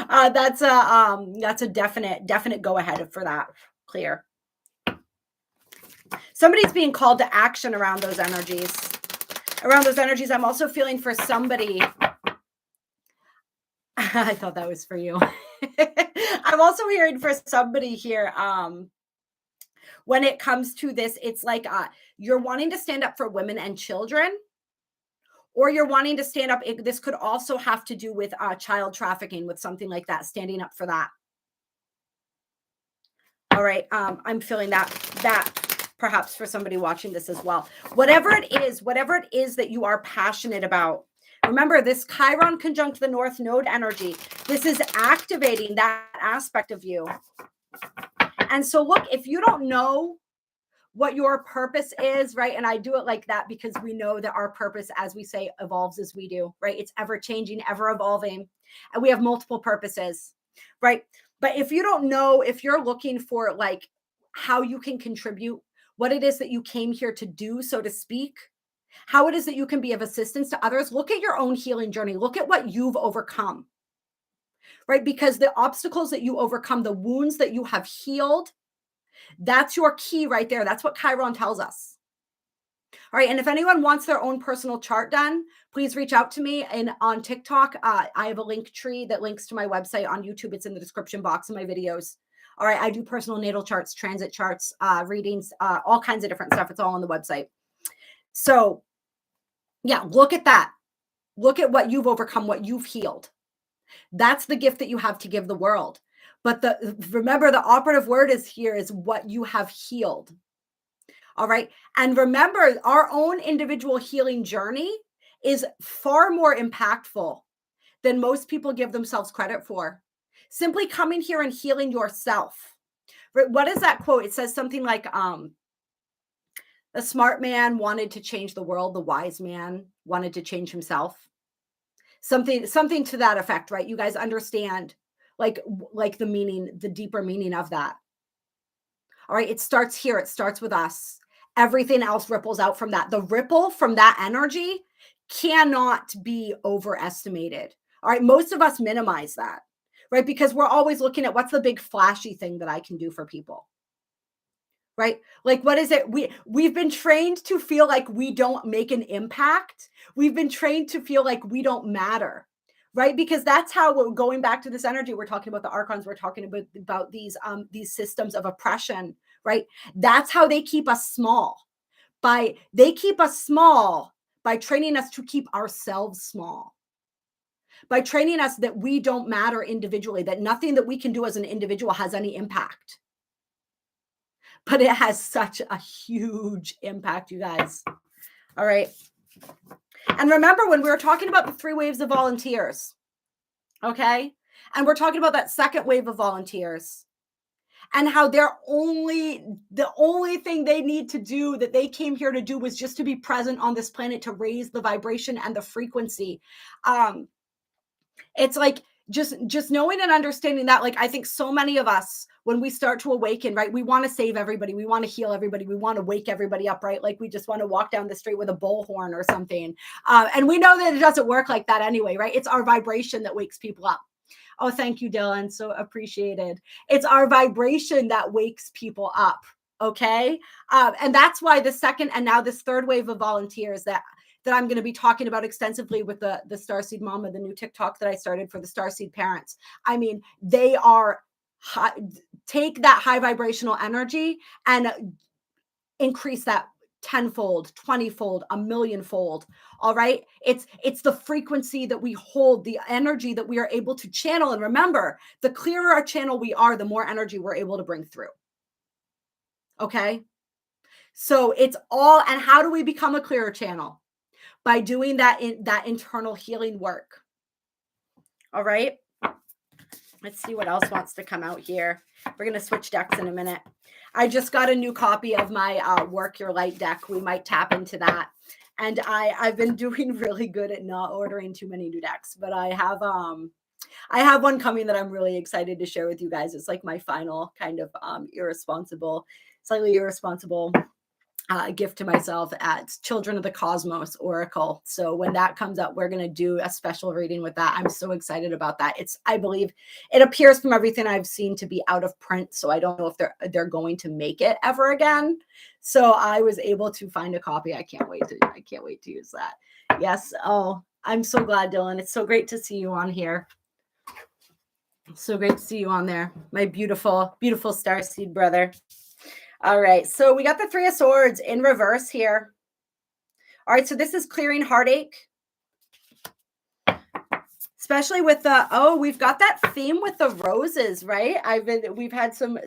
That's a definite go ahead for that. Clear. Somebody's being called to action around those energies. I'm also feeling for somebody. I thought that was for you. I'm also hearing for somebody here. When it comes to this, it's like you're wanting to stand up for women and children, or you're wanting to stand up. This could also have to do with child trafficking, with something like that, standing up for that. All right. I'm feeling that perhaps for somebody watching this as well. Whatever it is that you are passionate about. Remember, this Chiron conjunct the North Node energy. This is activating that aspect of you. And so look, if you don't know what your purpose is, right? And I do it like that because we know that our purpose, as we say, evolves as we do, right? It's ever changing, ever evolving. And we have multiple purposes, right? But if you don't know, if you're looking for like how you can contribute, what it is that you came here to do, so to speak, how it is that you can be of assistance to others. Look at your own healing journey. Look at what you've overcome, right? Because the obstacles that you overcome, the wounds that you have healed, that's your key right there. That's what Chiron tells us. All right. And if anyone wants their own personal chart done, please reach out to me on TikTok. I have a link tree that links to my website. On YouTube, it's in the description box of my videos. All right. I do personal natal charts, transit charts, readings, all kinds of different stuff. It's all on the website. So yeah, look at that. Look at what you've overcome, what you've healed. That's the gift that you have to give the world. But remember, the operative word is what you have healed. All right. And remember, our own individual healing journey is far more impactful than most people give themselves credit for. Simply coming here and healing yourself. What is that quote? It says something like, the smart man wanted to change the world. The wise man wanted to change himself. Something to that effect, right? You guys understand like the meaning, the deeper meaning of that. All right. It starts here. It starts with us. Everything else ripples out from that. The ripple from that energy cannot be overestimated. All right. Most of us minimize that, right? Because we're always looking at what's the big flashy thing that I can do for people. Right? Like, what is it? We've been trained to feel like we don't make an impact. We've been trained to feel like we don't matter, right? Because that's how we're going back to this energy. We're talking about the archons. We're talking about these systems of oppression, right? That's how they keep us small. They keep us small by training us to keep ourselves small. By training us that we don't matter individually, that nothing that we can do as an individual has any impact. But it has such a huge impact, you guys. All right. And remember when we were talking about the 3 waves of volunteers, okay? And we're talking about that second wave of volunteers and how the only thing they need to do, that they came here to do, was just to be present on this planet, to raise the vibration and the frequency. It's like, just knowing and understanding that, like, I think so many of us, when we start to awaken, right, we want to save everybody. We want to heal everybody. We want to wake everybody up, right? Like, we just want to walk down the street with a bullhorn or something. And we know that it doesn't work like that anyway, right? It's our vibration that wakes people up. Oh, thank you, Dylan. So appreciated. It's our vibration that wakes people up. Okay. And that's why the second, and now this third wave of volunteers that I'm going to be talking about extensively with the Starseed Mama, the new TikTok that I started for the Starseed parents. I mean, they are take that high vibrational energy and increase that 10-fold, 20-fold, a million-fold. All right. It's the frequency that we hold, the energy that we are able to channel. And remember, the clearer our channel we are, the more energy we're able to bring through. Okay. So it's all, and how do we become a clearer channel? By doing that internal healing work. All right. Let's see what else wants to come out here. We're going to switch decks in a minute. I just got a new copy of my Work Your Light deck. We might tap into that. And I've been doing really good at not ordering too many new decks, but I have one coming that I'm really excited to share with you guys. It's like my final kind of slightly irresponsible gift to myself at Children of the Cosmos Oracle. So when that comes up, we're going to do a special reading with that. I'm so excited about that. I believe it appears from everything I've seen to be out of print. So I don't know if they're going to make it ever again. So I was able to find a copy. I can't wait to use that. Yes. Oh, I'm so glad, Dylan. It's so great to see you on here. So great to see you on there. My beautiful, beautiful starseed brother. All right, so we got the 3 of Swords in reverse here. All right, so this is clearing heartache. Especially with we've got that theme with the roses, right? We've had some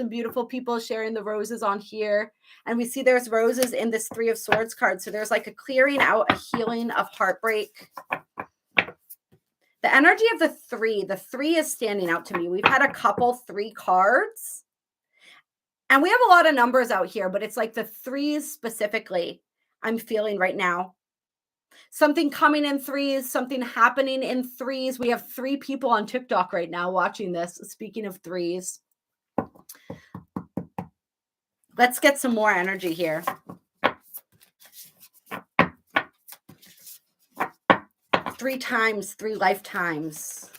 beautiful people sharing the roses on here. And we see there's roses in this 3 of Swords card. So there's like a clearing out, a healing of heartbreak. The energy of the 3 is standing out to me. We've had a couple 3 cards. And we have a lot of numbers out here, but it's like the 3s specifically I'm feeling right now. Something coming in 3s, something happening in 3s. We have 3 people on TikTok right now watching this. Speaking of 3s. Let's get some more energy here. 3 times, 3 lifetimes.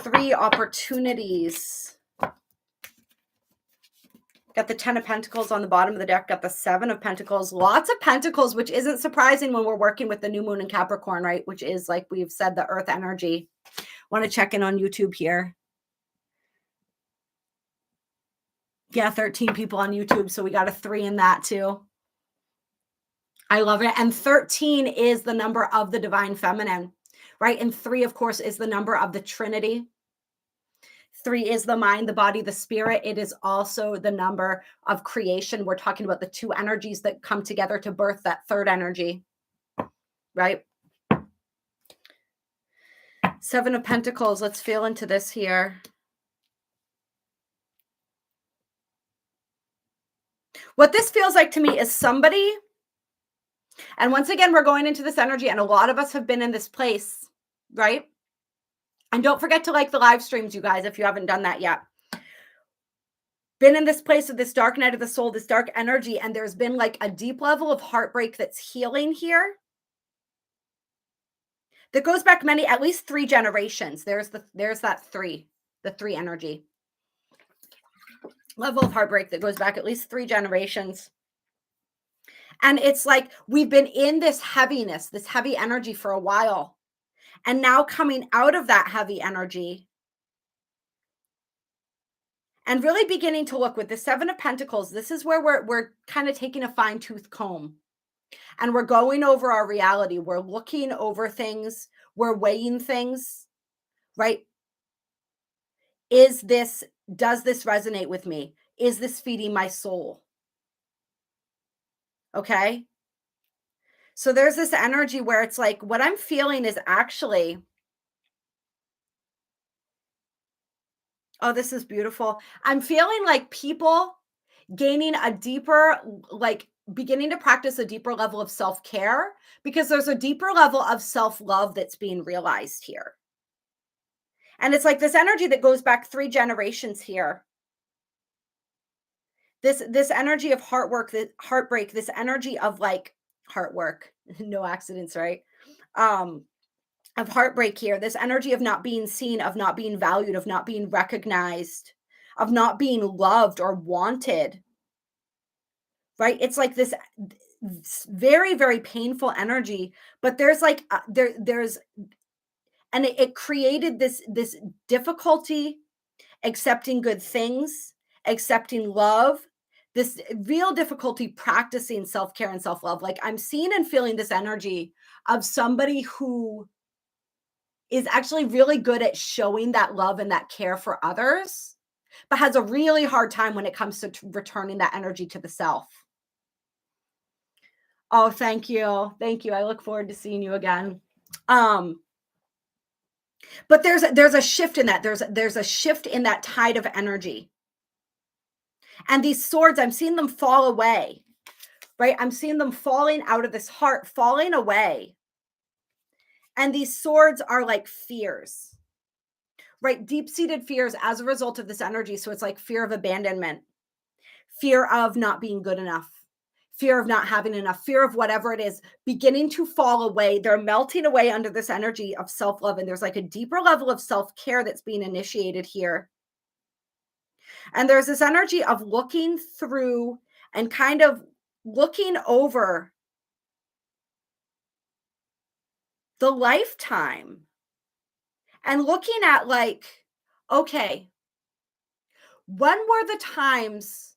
3 opportunities. Got the 10 of Pentacles on the bottom of the deck. Got the 7 of Pentacles. Lots of Pentacles, which isn't surprising when we're working with the new moon in Capricorn, right? Which is, like we've said, the earth energy. Want to check in on YouTube here. Yeah, 13 people on YouTube. So we got a 3 in that too. I love it. And 13 is the number of the divine feminine, right? And 3, of course, is the number of the Trinity. 3 is the mind, the body, the spirit. It is also the number of creation. We're talking about the 2 energies that come together to birth that 3rd energy, right? 7 of Pentacles. Let's feel into this here. What this feels like to me is somebody, and once again, we're going into this energy, and a lot of us have been in this place, right? And don't forget to like the live streams, you guys, if you haven't done that yet. Been in this place of this dark night of the soul, this dark energy, and there's been like a deep level of heartbreak that's healing here. That goes back at least 3 generations. There's that 3, the 3 energy. Level of heartbreak that goes back at least 3 generations. And it's like we've been in this heaviness, this heavy energy for a while. And now coming out of that heavy energy and really beginning to look with the 7 of Pentacles, this is where we're kind of taking a fine-tooth comb. And we're going over our reality. We're looking over things. We're weighing things, right? Does this resonate with me? Is this feeding my soul? Okay. So there's this energy where it's like, what I'm feeling is actually, oh, this is beautiful. I'm feeling like people gaining a deeper, like beginning to practice a deeper level of self-care, because there's a deeper level of self-love that's being realized here. And it's like this energy that goes back 3 generations here. This energy of heartbreak, this energy of like heart work, no accidents, right? Of heartbreak here, this energy of not being seen, of not being valued, of not being recognized, of not being loved or wanted, right? It's like this very, very painful energy, but there's like, and it created this difficulty accepting good things, accepting love, this real difficulty practicing self-care and self-love. Like I'm seeing and feeling this energy of somebody who is actually really good at showing that love and that care for others, but has a really hard time when it comes to returning that energy to the self. Oh, thank you. Thank you. I look forward to seeing you again. But there's a shift in that. There's a shift in that tide of energy. And these swords, I'm seeing them fall away, right? I'm seeing them falling out of this heart, falling away. And these swords are like fears, right? Deep-seated fears as a result of this energy. So it's like fear of abandonment, fear of not being good enough, fear of not having enough, fear of whatever it is, beginning to fall away. They're melting away under this energy of self-love. And there's like a deeper level of self-care that's being initiated here. And there's this energy of looking through and kind of looking over the lifetime and looking at like, okay, when were the times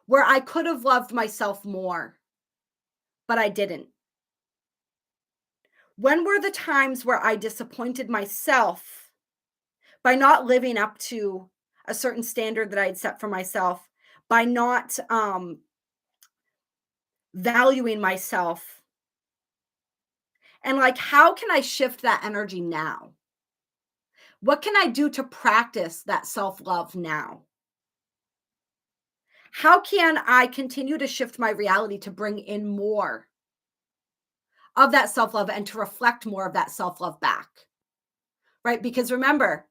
where I could have loved myself more, but I didn't? When were the times where I disappointed myself by not living up to a certain standard that I had set for myself, by not valuing myself? And like, how can I shift that energy now? What can I do to practice that self-love now? How can I continue to shift my reality to bring in more of that self-love and to reflect more of that self-love back? Right? Because remember,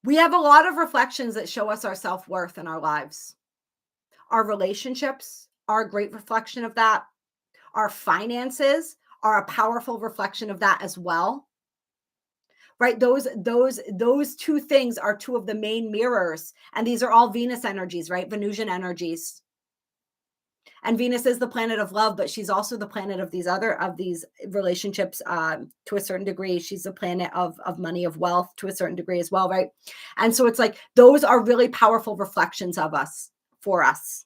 We have a lot of reflections that show us our self-worth in our lives. Our relationships are a great reflection of that. Our finances are a powerful reflection of that as well. Right? Those two things are two of the main mirrors. And these are all Venus energies, right? Venusian energies. And Venus is the planet of love, but she's also the planet of these relationships to a certain degree. She's the planet of money, of wealth to a certain degree as well, right? And so it's like those are really powerful reflections of us for us.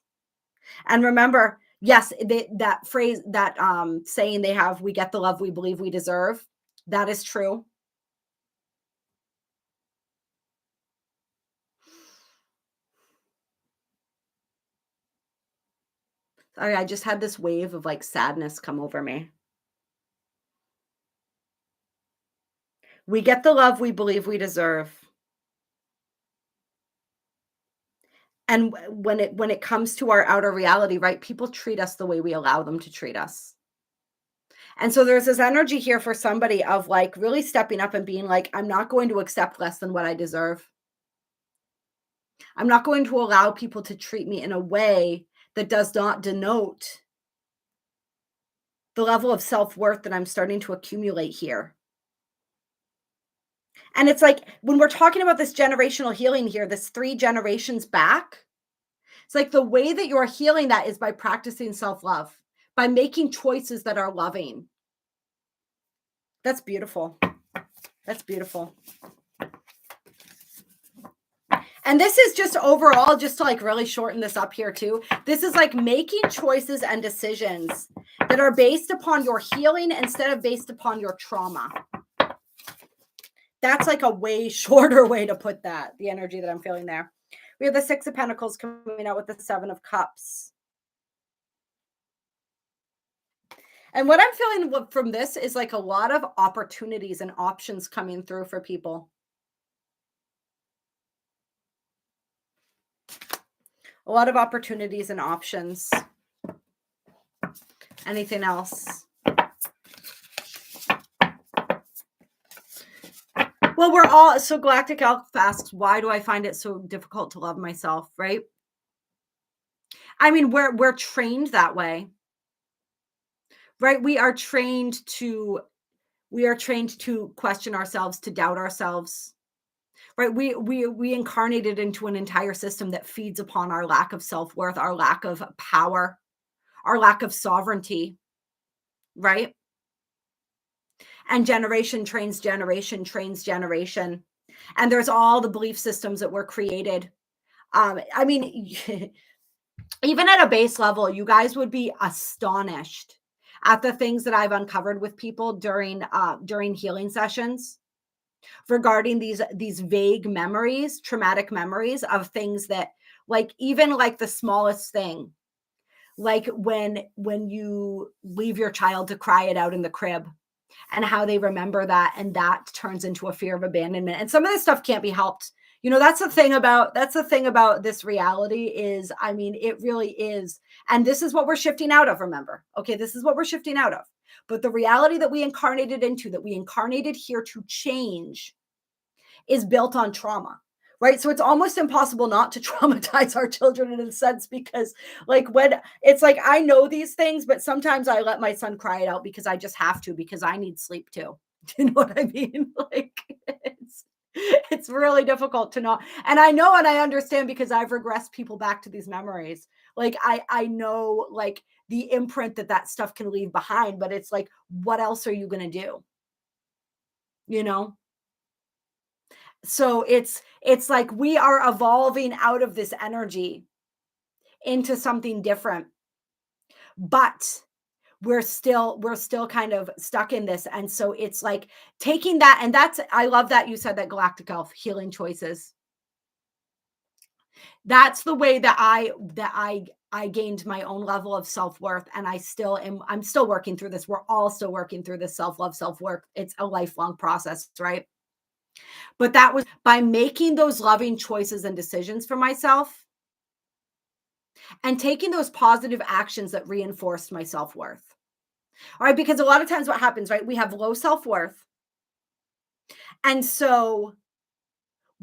And remember, yes, that phrase, that saying they have, we get the love we believe we deserve. That is true. Sorry, I just had this wave of like sadness come over me. We get the love we believe we deserve. And when it comes to our outer reality, right, people treat us the way we allow them to treat us. And so there's this energy here for somebody of like really stepping up and being like, I'm not going to accept less than what I deserve. I'm not going to allow people to treat me in a way that does not denote the level of self-worth that I'm starting to accumulate here. And it's like when we're talking about this generational healing here, this 3 generations back, it's like the way that you're healing that is by practicing self-love, by making choices that are loving. That's beautiful. That's beautiful. And this is just overall, just to like really shorten this up here too. This is like making choices and decisions that are based upon your healing instead of based upon your trauma. That's like a way shorter way to put that, the energy that I'm feeling there. We have the 6 of Pentacles coming out with the 7 of Cups. And what I'm feeling from this is like a lot of opportunities and options coming through for people. A lot of opportunities and options. Anything else? Well, we're all, so Galactic Elf asks, why do I find it so difficult to love myself, right? I mean, we're trained that way. Right? We are trained to question ourselves, to doubt ourselves. Right? We incarnated into an entire system that feeds upon our lack of self-worth, our lack of power, our lack of sovereignty, right? And generation trains generation trains generation. And there's all the belief systems that were created. I mean, even at a base level, you guys would be astonished at the things that I've uncovered with people during healing sessions regarding these vague memories, traumatic memories of things that, like, even like the smallest thing, like when you leave your child to cry it out in the crib, and how they remember that, and that turns into a fear of abandonment. And some of this stuff can't be helped. You know, that's the thing about this reality is, I mean, it really is. And this is what we're shifting out of, remember. Okay, this is what we're shifting out of. But the reality that we incarnated into, that we incarnated here to change, is built on trauma. Right. So it's almost impossible not to traumatize our children in a sense, because like when it's like, I know these things, but sometimes I let my son cry it out because I just have to, because I need sleep too. Do you know what I mean? Like it's really difficult to not. And I know, and I understand, because I've regressed people back to these memories. Like I know like the imprint that stuff can leave behind, but it's like, what else are you going to do? You know? So it's like we are evolving out of this energy into something different, but we're still kind of stuck in this. And so it's like taking that, and I love that you said that, Galactic Elf, healing choices. That's the way that I gained my own level of self-worth, and I'm still working through this. We're all still working through this self-love, self-worth. It's a lifelong process, right? But that was by making those loving choices and decisions for myself, and taking those positive actions that reinforced my self-worth. All right, because a lot of times what happens, right? We have low self-worth. And so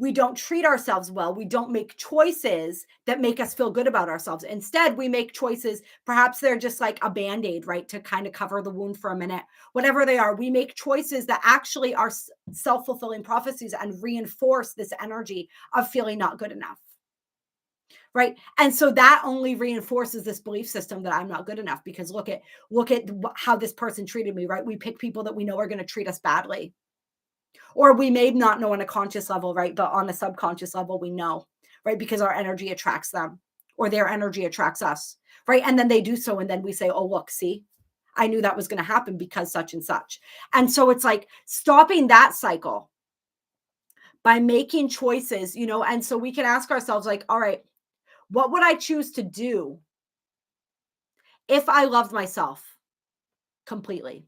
we don't treat ourselves well. We don't make choices that make us feel good about ourselves. Instead, we make choices, perhaps they're just like a band-aid, right? To kind of cover the wound for a minute, whatever they are. We make choices that actually are self-fulfilling prophecies and reinforce this energy of feeling not good enough. Right. And so that only reinforces this belief system that I'm not good enough, because look at how this person treated me, right? We pick people that we know are going to treat us badly. Or we may not know on a conscious level, right? But on a subconscious level, we know, right? Because our energy attracts them, or their energy attracts us, right? And then they do so. And then we say, oh, look, see, I knew that was going to happen because such and such. And so it's like stopping that cycle by making choices, and so we can ask ourselves, like, all right, what would I choose to do if I loved myself completely?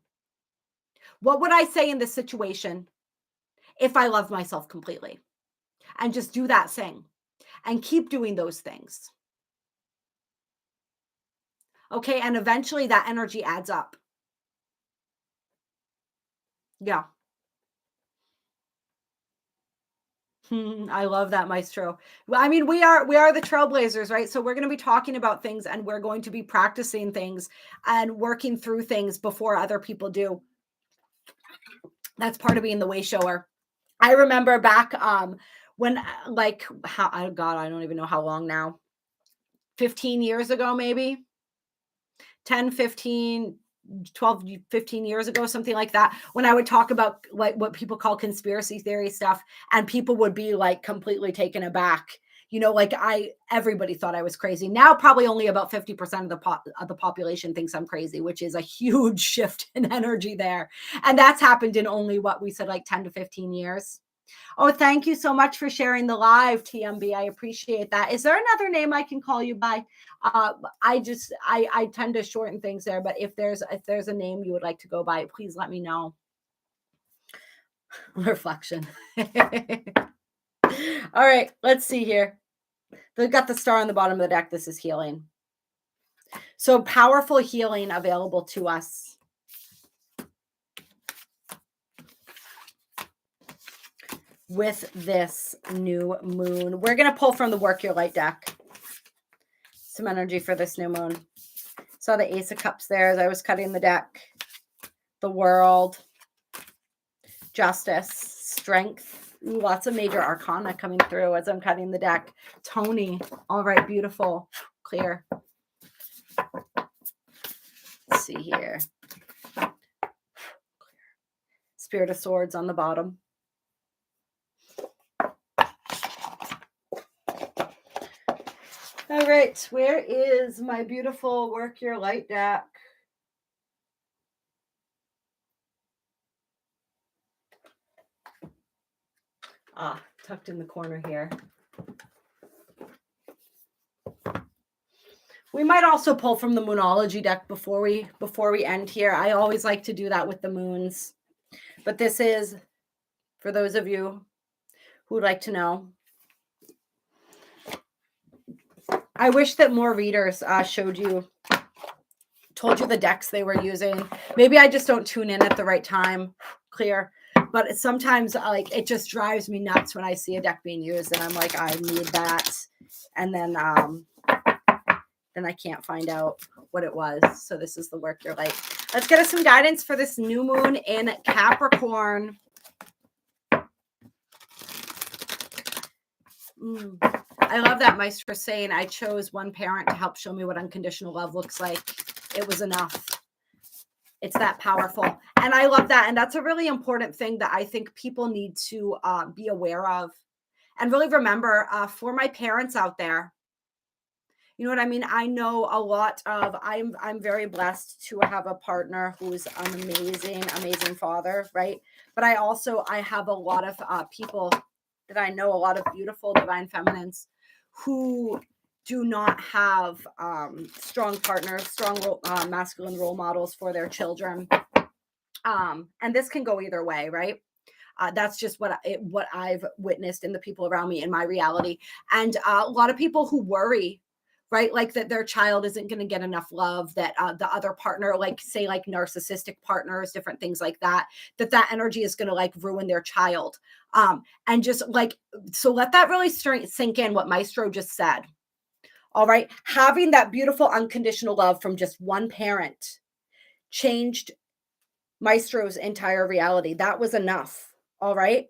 What would I say in this situation if I loved myself completely? And just do that thing and keep doing those things. Okay. And eventually that energy adds up. Yeah. I love that, Maestro. Well, I mean, we are the trailblazers, right? So we're going to be talking about things, and we're going to be practicing things and working through things before other people do. That's part of being the way shower. I remember back when I don't even know how long now. 15 years ago, maybe 10, 15, 12, 15 years ago, something like that, when I would talk about like what people call conspiracy theory stuff, and people would be like completely taken aback. Like everybody thought I was crazy. Now probably only about 50% of the population thinks I'm crazy, which is a huge shift in energy there. And that's happened in only what we said, like 10 to 15 years. Oh, thank you so much for sharing the live, TMB. I appreciate that. Is there another name I can call you by? I tend to shorten things there, but if there's a name you would like to go by, please let me know. Reflection. All right, let's see here. They've got the star on the bottom of the deck. This is healing. So powerful healing available to us. With this new moon, we're going to pull from the Work Your Light deck some energy for this new moon. Saw the Ace of Cups there as I was cutting the deck. The World, Justice, Strength. Ooh, lots of major arcana coming through as I'm cutting the deck. Tony, all right, beautiful, clear. Let's see here. Spirit of Swords on the bottom. All right, where is my beautiful Work Your Light deck? Tucked in the corner here. We might also pull from the Moonology deck before we end here. I always like to do that with the moons. But this is, for those of you who would like to know, I wish that more readers told you the decks they were using. Maybe I just don't tune in at the right time. Clear. But sometimes it just drives me nuts when I see a deck being used and I'm like, I need that. And then I can't find out what it was. So this is the Work Your Light. Let's get us some guidance for this new moon in Capricorn. I love that Maestro saying I chose one parent to help show me what unconditional love looks like. It was enough. It's that powerful. And I love that. And that's a really important thing that I think people need to be aware of. And really remember, for my parents out there, you know what I mean? I know a lot of, I'm very blessed to have a partner who's an amazing, amazing father, right? But I have a lot of people that I know, a lot of beautiful divine feminines who do not have strong partners, strong masculine role models for their children. And this can go either way, right? That's just what I've witnessed in the people around me in my reality. And a lot of people who worry, right? Like that their child isn't going to get enough love, that the other partner, like say like narcissistic partners, different things like that, that energy is going to like ruin their child. And just like, so let that really sink in what Maestro just said. All right. Having that beautiful unconditional love from just one parent changed Maestro's entire reality. That was enough. All right.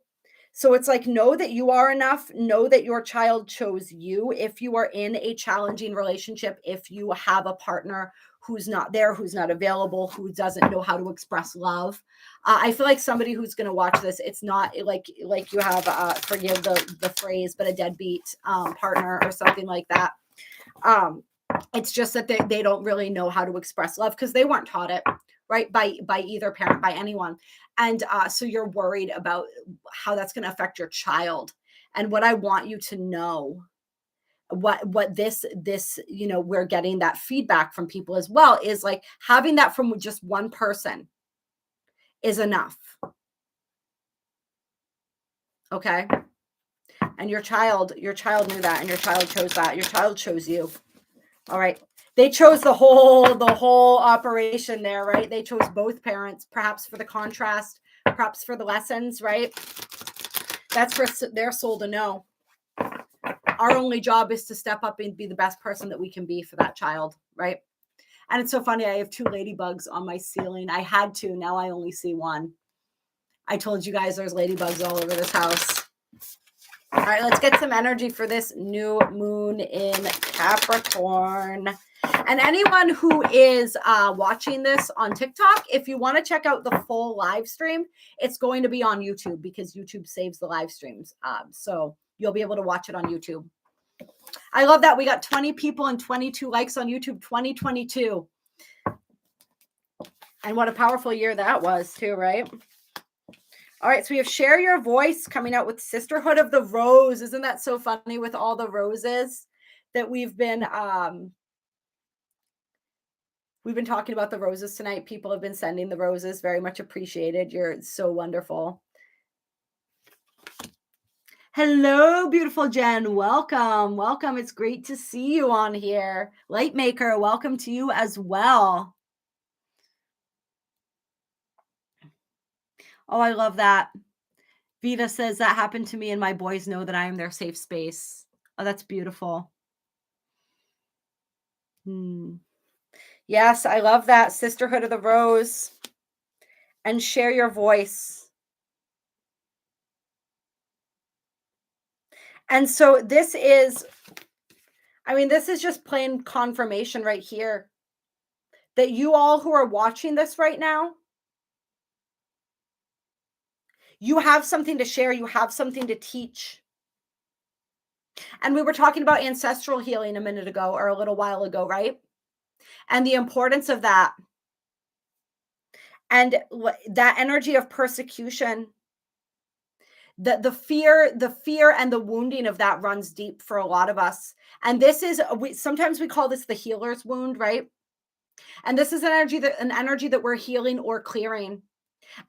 So it's like, know that you are enough. Know that your child chose you. If you are in a challenging relationship, if you have a partner who's not there, who's not available, who doesn't know how to express love, I feel like somebody who's going to watch this, it's not like you have, forgive the phrase, but a deadbeat partner or something like that. It's just that they don't really know how to express love because they weren't taught it, right? By either parent, by anyone. And so you're worried about how that's going to affect your child. And what I want you to know, what this, you know, we're getting that feedback from people as well, is like having that from just one person is enough. Okay. And your child knew that, and your child chose that. Your child chose you. All right. They chose the whole operation there, right? They chose both parents, perhaps for the contrast, perhaps for the lessons, right? That's for their soul to know. Our only job is to step up and be the best person that we can be for that child, right? And it's so funny. I have 2 ladybugs on my ceiling. I had 2. Now I only see 1. I told you guys there's ladybugs all over this house. All right, let's get some energy for this new moon in Capricorn. And anyone who is watching this on TikTok, if you want to check out the full live stream, it's going to be on YouTube because YouTube saves the live streams. So you'll be able to watch it on YouTube. I love that we got 20 people and 22 likes on YouTube 2022. And what a powerful year that was too, right? All right, so we have Share Your Voice coming out with Sisterhood of the Rose. Isn't that so funny with all the roses that we've been talking about the roses tonight. People have been sending the roses. Very much appreciated. You're so wonderful. Hello, beautiful Jen. Welcome. Welcome. It's great to see you on here. Lightmaker, welcome to you as well. Oh, I love that. Vita says that happened to me and my boys know that I am their safe space. Oh, that's beautiful. Yes, I love that. Sisterhood of the Rose. And share your voice. And so this is, I mean, this is just plain confirmation right here that you all who are watching this right now, you have something to share. You have something to teach. And we were talking about ancestral healing a minute ago or a little while ago, right? And the importance of that. And that energy of persecution, the fear and the wounding of that runs deep for a lot of us. And this is, sometimes we call this the healer's wound, right? And this is an energy that we're healing or clearing.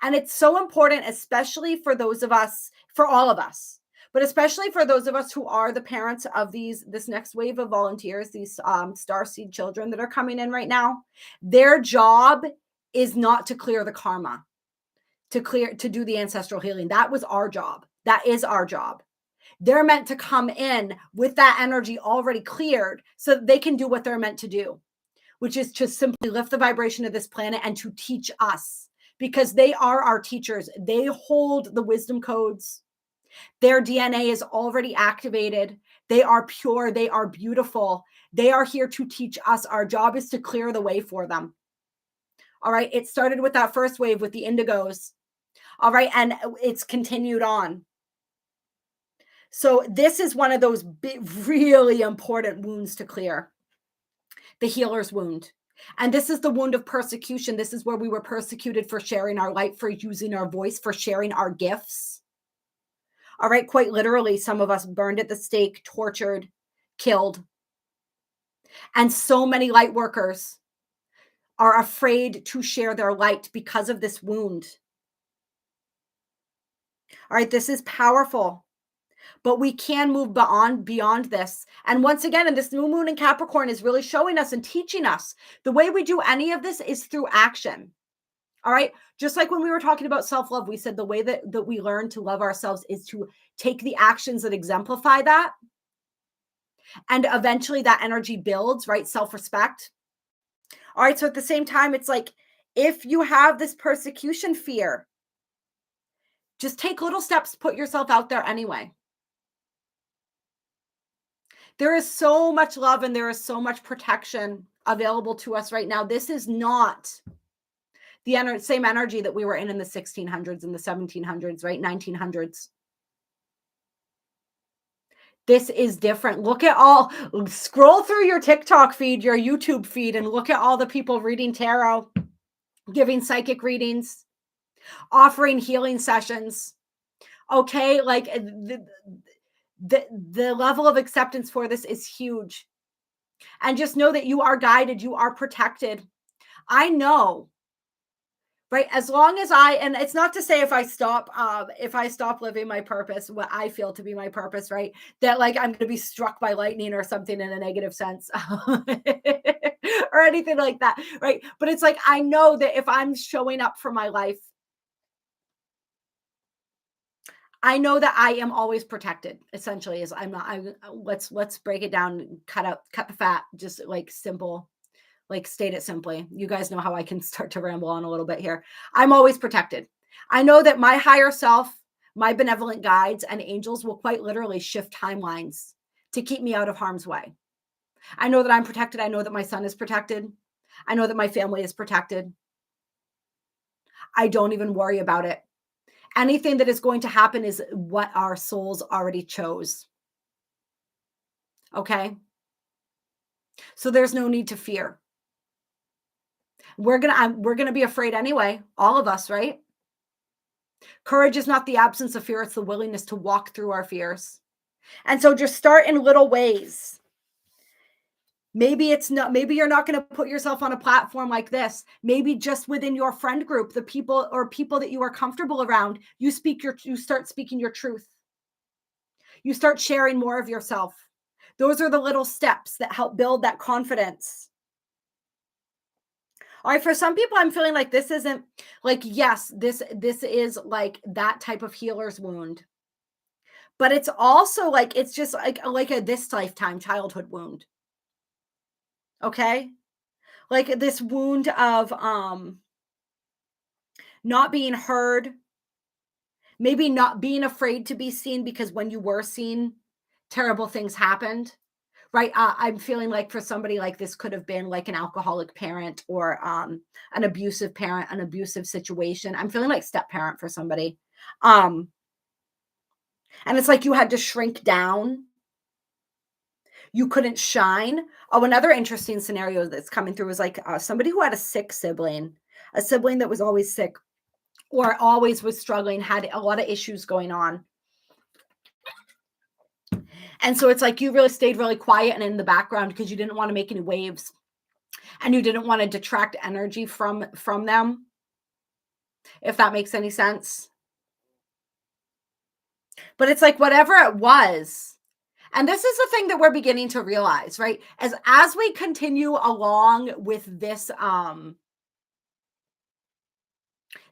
And it's so important, especially for those of us, for all of us, but especially for those of us who are the parents of this next wave of volunteers, these starseed children that are coming in right now. Their job is not to clear the karma, to do the ancestral healing. That was our job. That is our job. They're meant to come in with that energy already cleared so that they can do what they're meant to do, which is to simply lift the vibration of this planet and to teach us. Because they are our teachers. They hold the wisdom codes. Their DNA is already activated. They are pure. They are beautiful. They are here to teach us. Our job is to clear the way for them. All right. It started with that first wave with the indigos. All right. And it's continued on. So this is one of those really important wounds to clear. The healer's wound. And this is the wound of persecution. This is where we were persecuted for sharing our light, for using our voice, for sharing our gifts. All right. Quite literally, some of us burned at the stake, tortured, killed. And so many light workers are afraid to share their light because of this wound. All right. This is powerful. but we can move beyond this. And once again, and this new moon in Capricorn is really showing us and teaching us the way we do any of this is through action. All right. Just like when we were talking about self-love, we said the way that we learn to love ourselves is to take the actions that exemplify that. And eventually that energy builds, right? Self-respect. All right. So at the same time, it's like if you have this persecution fear, just take little steps, put yourself out there anyway. There is so much love and there is so much protection available to us right now. This is not the same energy that we were in the 1600s and the 1700s, right? 1900s. This is different. Look at scroll through your TikTok feed, your YouTube feed, and look at all the people reading tarot, giving psychic readings, offering healing sessions. Okay. Like the level of acceptance for this is huge. And just know that you are guided, you are protected. I know, right? As long as and it's not to say if I stop living my purpose, what I feel to be my purpose, right? That like I'm going to be struck by lightning or something in a negative sense or anything like that, right? But it's like, I know that if I'm showing up for my life, I know that I am always protected. Essentially, is let's break it down, cut the fat, just like simple, like state it simply. You guys know how I can start to ramble on a little bit here. I'm always protected. I know that my higher self, my benevolent guides and angels will quite literally shift timelines to keep me out of harm's way. I know that I'm protected. I know that my son is protected. I know that my family is protected. I don't even worry about it. Anything that is going to happen is what our souls already chose. Okay? So there's no need to fear. We're going to be afraid anyway, all of us, right? Courage is not the absence of fear, it's the willingness to walk through our fears. And so just start in little ways. Maybe you're not going to put yourself on a platform like this. Maybe just within your friend group, the people that you are comfortable around, you start speaking your truth. You start sharing more of yourself. Those are the little steps that help build that confidence. All right, for some people, I'm feeling like this isn't like, yes, this is like that type of healer's wound. But it's also like, it's just like a this lifetime childhood wound. Okay? Like this wound of not being heard, maybe not being afraid to be seen because when you were seen, terrible things happened. Right. I'm feeling like for somebody like this could have been like an alcoholic parent or an abusive parent, an abusive situation. I'm feeling like step parent for somebody. And it's like you had to shrink down. You couldn't shine. Oh, another interesting scenario that's coming through is like somebody who had a sick sibling, a sibling that was always sick or always was struggling, had a lot of issues going on. And so it's like you really stayed really quiet and in the background because you didn't want to make any waves and you didn't want to detract energy from them, if that makes any sense. But it's like whatever it was. And this is the thing that we're beginning to realize, right? As we continue along with this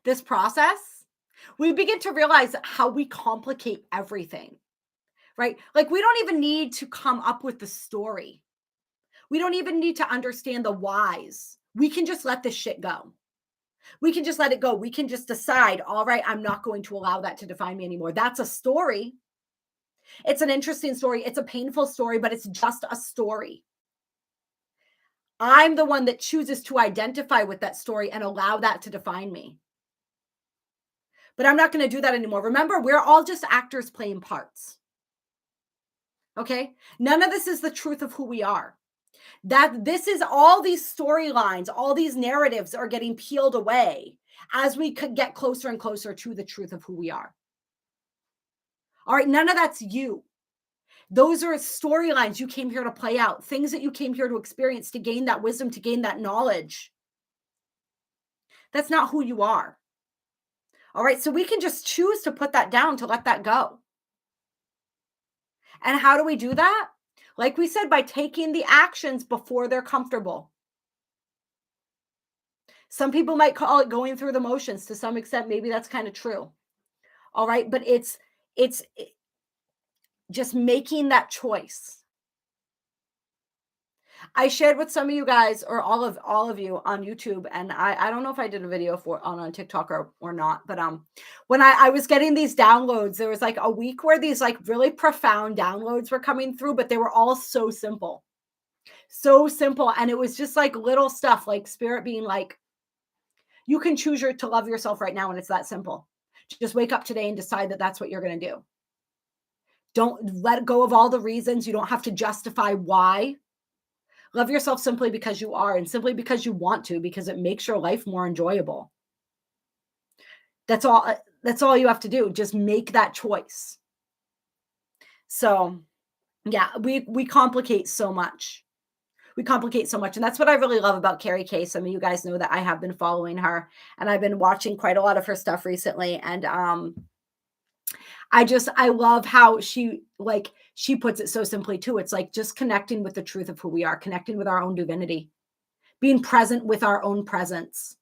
this process, we begin to realize how we complicate everything. Right? Like we don't even need to come up with the story. We don't even need to understand the whys. We can just let this shit go. We can just let it go. We can just decide, all right, I'm not going to allow that to define me anymore. That's a story. It's an interesting story. It's a painful story, but it's just a story. I'm the one that chooses to identify with that story and allow that to define me. But I'm not going to do that anymore. Remember, we're all just actors playing parts. Okay? None of this is the truth of who we are. That this is all these storylines, all these narratives are getting peeled away as we could get closer and closer to the truth of who we are. All right, none of that's you. Those are storylines you came here to play out, things that you came here to experience, to gain that wisdom, to gain that knowledge. That's not who you are. All right, so we can just choose to put that down, to let that go. And how do we do that? Like we said, by taking the actions before they're comfortable. Some people might call it going through the motions. To some extent, maybe that's kind of true. All right. But it's just making that choice. I shared with some of you guys, or all of you on YouTube, and I don't know if I did a video on TikTok or not, but when I was getting these downloads, there was like a week where these like really profound downloads were coming through, but they were all so simple. So simple. And it was just like little stuff, like Spirit being like, you can choose to love yourself right now, and it's that simple. Just wake up today and decide that that's what you're going to do. Don't let go of all the reasons. You don't have to justify why. Love yourself simply because you are, and simply because you want to, because it makes your life more enjoyable. That's all you have to do. Just make that choice. So yeah, we complicate so much. We complicate so much. And that's what I really love about Carrie K. Some of you guys know that I have been following her, and I've been watching quite a lot of her stuff recently. And I love how she puts it so simply too. It's like just connecting with the truth of who we are, connecting with our own divinity, being present with our own presence.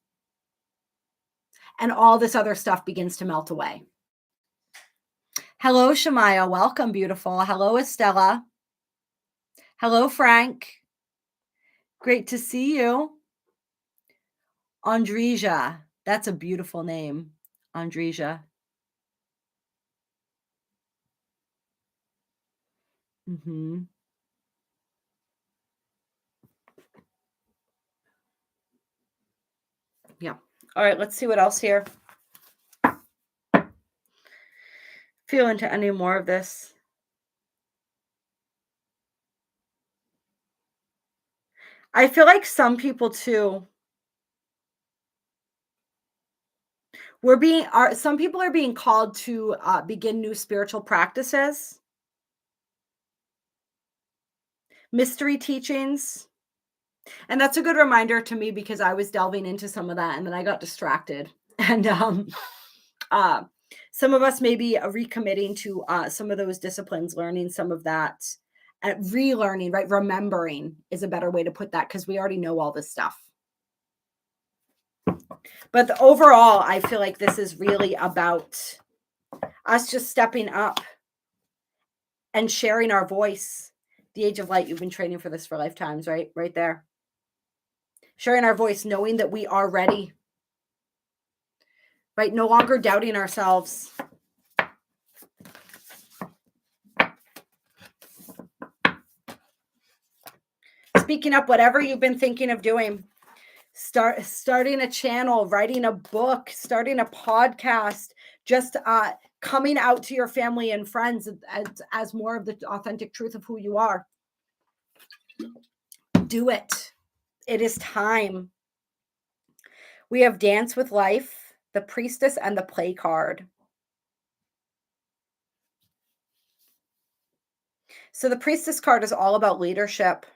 And all this other stuff begins to melt away. Hello, Shamaya. Welcome, beautiful. Hello, Estella. Hello, Frank. Great to see you. Andreja. That's a beautiful name. Andreja. Mm-hmm. Yeah. All right, let's see what else here. Feel into any more of this. I feel like some people too, some people are being called to begin new spiritual practices, mystery teachings. And that's a good reminder to me, because I was delving into some of that and then I got distracted. And some of us may be recommitting to some of those disciplines, learning some of that, relearning, right? Remembering is a better way to put that, because we already know all this stuff. But overall, I feel like this is really about us just stepping up and sharing our voice. The age of light, you've been training for this for lifetimes, right? Right there. Sharing our voice, knowing that we are ready, right? No longer doubting ourselves. Speaking up, whatever you've been thinking of doing. Starting a channel, writing a book, starting a podcast, just coming out to your family and friends as more of the authentic truth of who you are. Do it. It is time. We have Dance with Life, the Priestess, and the Play card. So the Priestess card is all about leadership,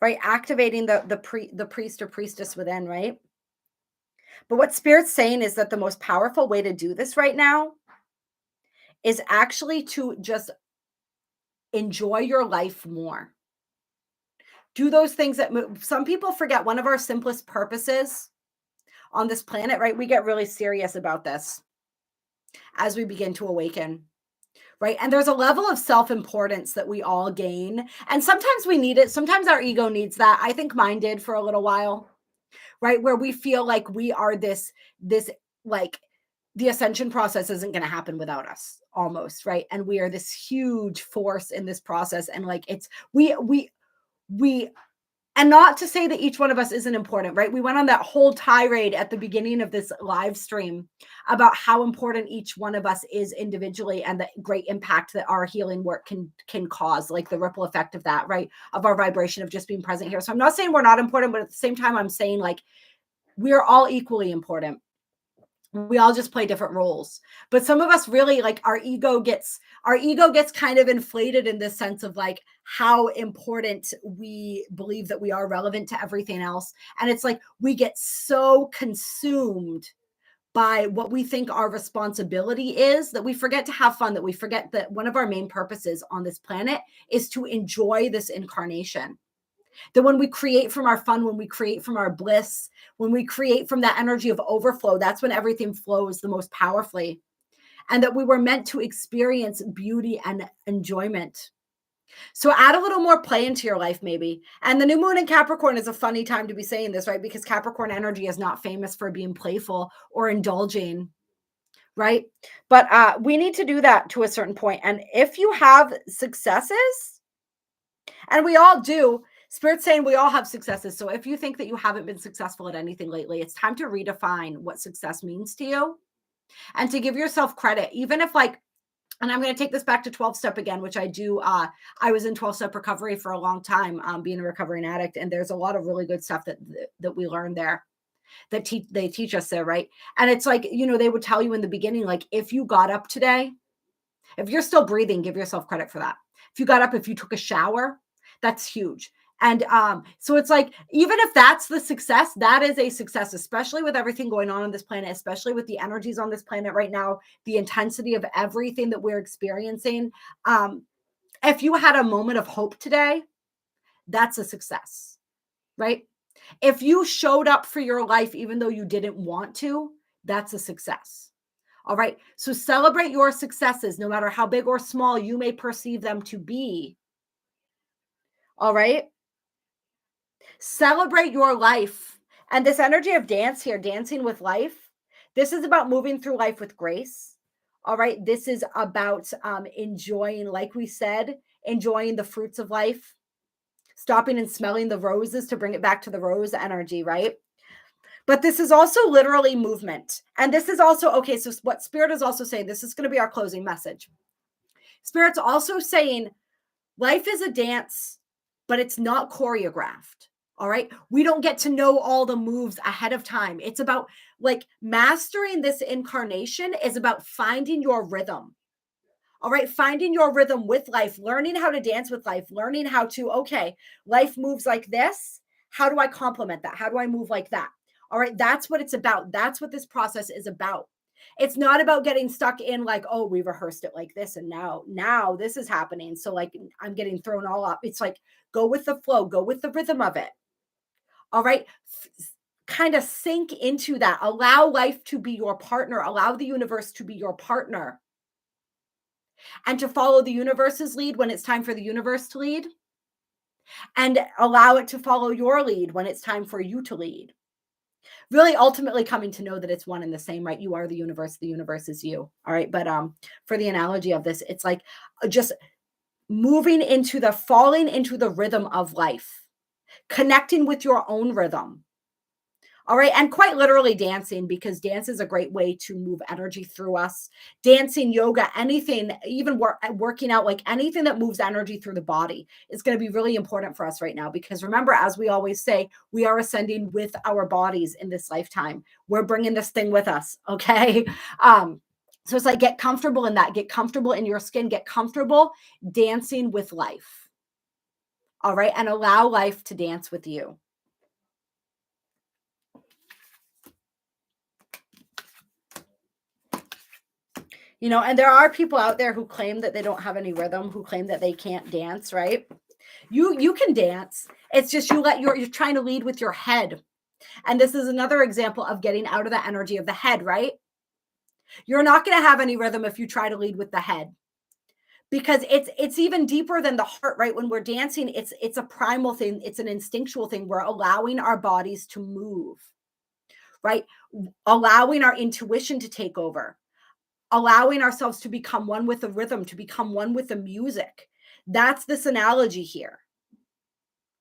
right? Activating the priest or priestess within, right? But what Spirit's saying is that the most powerful way to do this right now is actually to just enjoy your life more. Do those things that some people forget. One of our simplest purposes on this planet, right? We get really serious about this as we begin to awaken, right? And there's a level of self-importance that we all gain. And sometimes we need it. Sometimes our ego needs that. I think mine did for a little while, right? Where we feel like we are this like the ascension process isn't going to happen without us, almost, right? And we are this huge force in this process. And like we and not to say that each one of us isn't important, right? We went on that whole tirade at the beginning of this live stream about how important each one of us is individually, and the great impact that our healing work can cause, like the ripple effect of that, right? Of our vibration of just being present here. So I'm not saying we're not important, but at the same time, I'm saying like we're all equally important. We all just play different roles. But some of us really, like, our ego gets kind of inflated in this sense of like how important we believe that we are relevant to everything else. And it's like we get so consumed by what we think our responsibility is, that we forget to have fun, that we forget that one of our main purposes on this planet is to enjoy this incarnation. That when we create from our fun, when we create from our bliss, when we create from that energy of overflow, that's when everything flows the most powerfully. And that we were meant to experience beauty and enjoyment. So add a little more play into your life, maybe. And the new moon in Capricorn is a funny time to be saying this, right? Because Capricorn energy is not famous for being playful or indulging, right? But we need to do that to a certain point. And if you have successes, and we all do, Spirit's saying we all have successes. So if you think that you haven't been successful at anything lately, it's time to redefine what success means to you and to give yourself credit, even if like, and I'm going to take this back to 12-step again, which I do. I was in 12-step recovery for a long time, being a recovering addict. And there's a lot of really good stuff that we learned there, that they teach us there, right? And it's like, you know, they would tell you in the beginning, like, if you got up today, if you're still breathing, give yourself credit for that. If you got up, if you took a shower, that's huge. And so it's like, even if that's the success, that is a success, especially with everything going on this planet, especially with the energies on this planet right now, the intensity of everything that we're experiencing. If you had a moment of hope today, that's a success, right? If you showed up for your life, even though you didn't want to, that's a success. All right. So celebrate your successes, no matter how big or small you may perceive them to be. All right. Celebrate your life. And this energy of dance here, dancing with life, this is about moving through life with grace. All right. This is about enjoying, like we said, enjoying the fruits of life, stopping and smelling the roses to bring it back to the rose energy, right? But this is also literally movement. And this is also, okay, so what Spirit is also saying, this is going to be our closing message. Spirit's also saying life is a dance, but it's not choreographed. All right. We don't get to know all the moves ahead of time. It's about like mastering this incarnation is about finding your rhythm. All right. Finding your rhythm with life, learning how to dance with life, learning how to, okay, life moves like this. How do I complement that? How do I move like that? All right. That's what it's about. That's what this process is about. It's not about getting stuck in like, oh, we rehearsed it like this. And now this is happening. So like, I'm getting thrown all up. It's like, go with the flow, go with the rhythm of it. All right. Kind of sink into that. Allow life to be your partner. Allow the universe to be your partner. And to follow the universe's lead when it's time for the universe to lead. And allow it to follow your lead when it's time for you to lead. Really ultimately coming to know that it's one and the same, right? You are the universe is you. All right. But for the analogy of this, it's like just moving into the falling into the rhythm of life. Connecting with your own rhythm. All right. And quite literally dancing, because dance is a great way to move energy through us. Dancing, yoga, anything, even working out, like anything that moves energy through the body is going to be really important for us right now. Because remember, as we always say, we are ascending with our bodies in this lifetime. We're bringing this thing with us. Okay. So it's like, get comfortable in that, get comfortable in your skin, get comfortable dancing with life. All right. And allow life to dance with you. You know, and there are people out there who claim that they don't have any rhythm, who claim that they can't dance, right? You can dance. It's just you're trying to lead with your head. And this is another example of getting out of the energy of the head, right? You're not going to have any rhythm if you try to lead with the head. Because it's even deeper than the heart, right? When we're dancing, it's a primal thing. It's an instinctual thing. We're allowing our bodies to move, right? Allowing our intuition to take over. Allowing ourselves to become one with the rhythm, to become one with the music. That's this analogy here.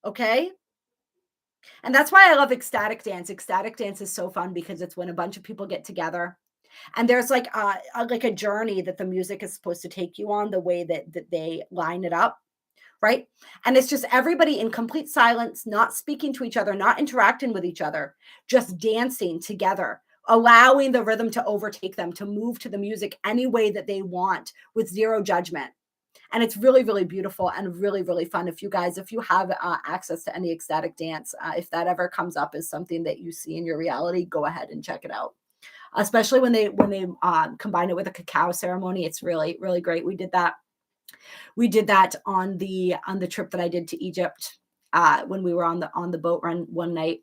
Okay? And that's why I love ecstatic dance. Ecstatic dance is so fun because it's when a bunch of people get together. And there's like a journey that the music is supposed to take you on, the way that they line it up, right? And it's just everybody in complete silence, not speaking to each other, not interacting with each other, just dancing together, allowing the rhythm to overtake them, to move to the music any way that they want with zero judgment. And it's really, really beautiful and really, really fun. If you have access to any ecstatic dance, if that ever comes up as something that you see in your reality, go ahead and check it out. especially when they combine it with a cacao ceremony. It's really, really great. We did that on the trip that I did to Egypt, when we were on the boat run one night.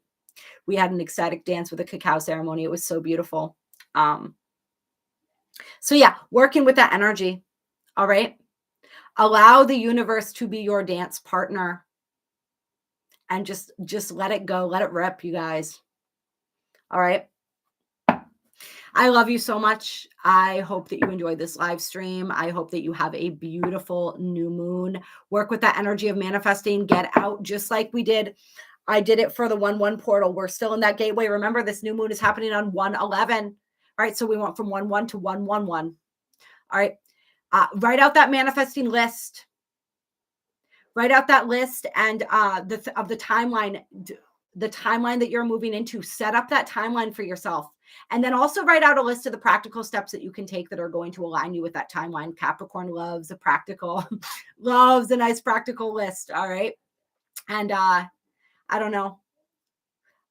We had an ecstatic dance with a cacao ceremony. It was so beautiful. So yeah, working with that energy. All right. Allow the universe to be your dance partner, and just let it go. Let it rip, you guys. All right. I love you so much. I hope that you enjoyed this live stream. I hope that you have a beautiful new moon. Work with that energy of manifesting. Get out just like we did. I did it for the 1-1 portal. We're still in that gateway. Remember, this new moon is happening on 1/11. All right. So we went from 1/1 to 1/1/1. All right. Write out that manifesting list. Write out that list and the timeline that you're moving into. Set up that timeline for yourself. And then also write out a list of the practical steps that you can take that are going to align you with that timeline. Capricorn loves a practical, loves a nice practical list. All right. And I don't know.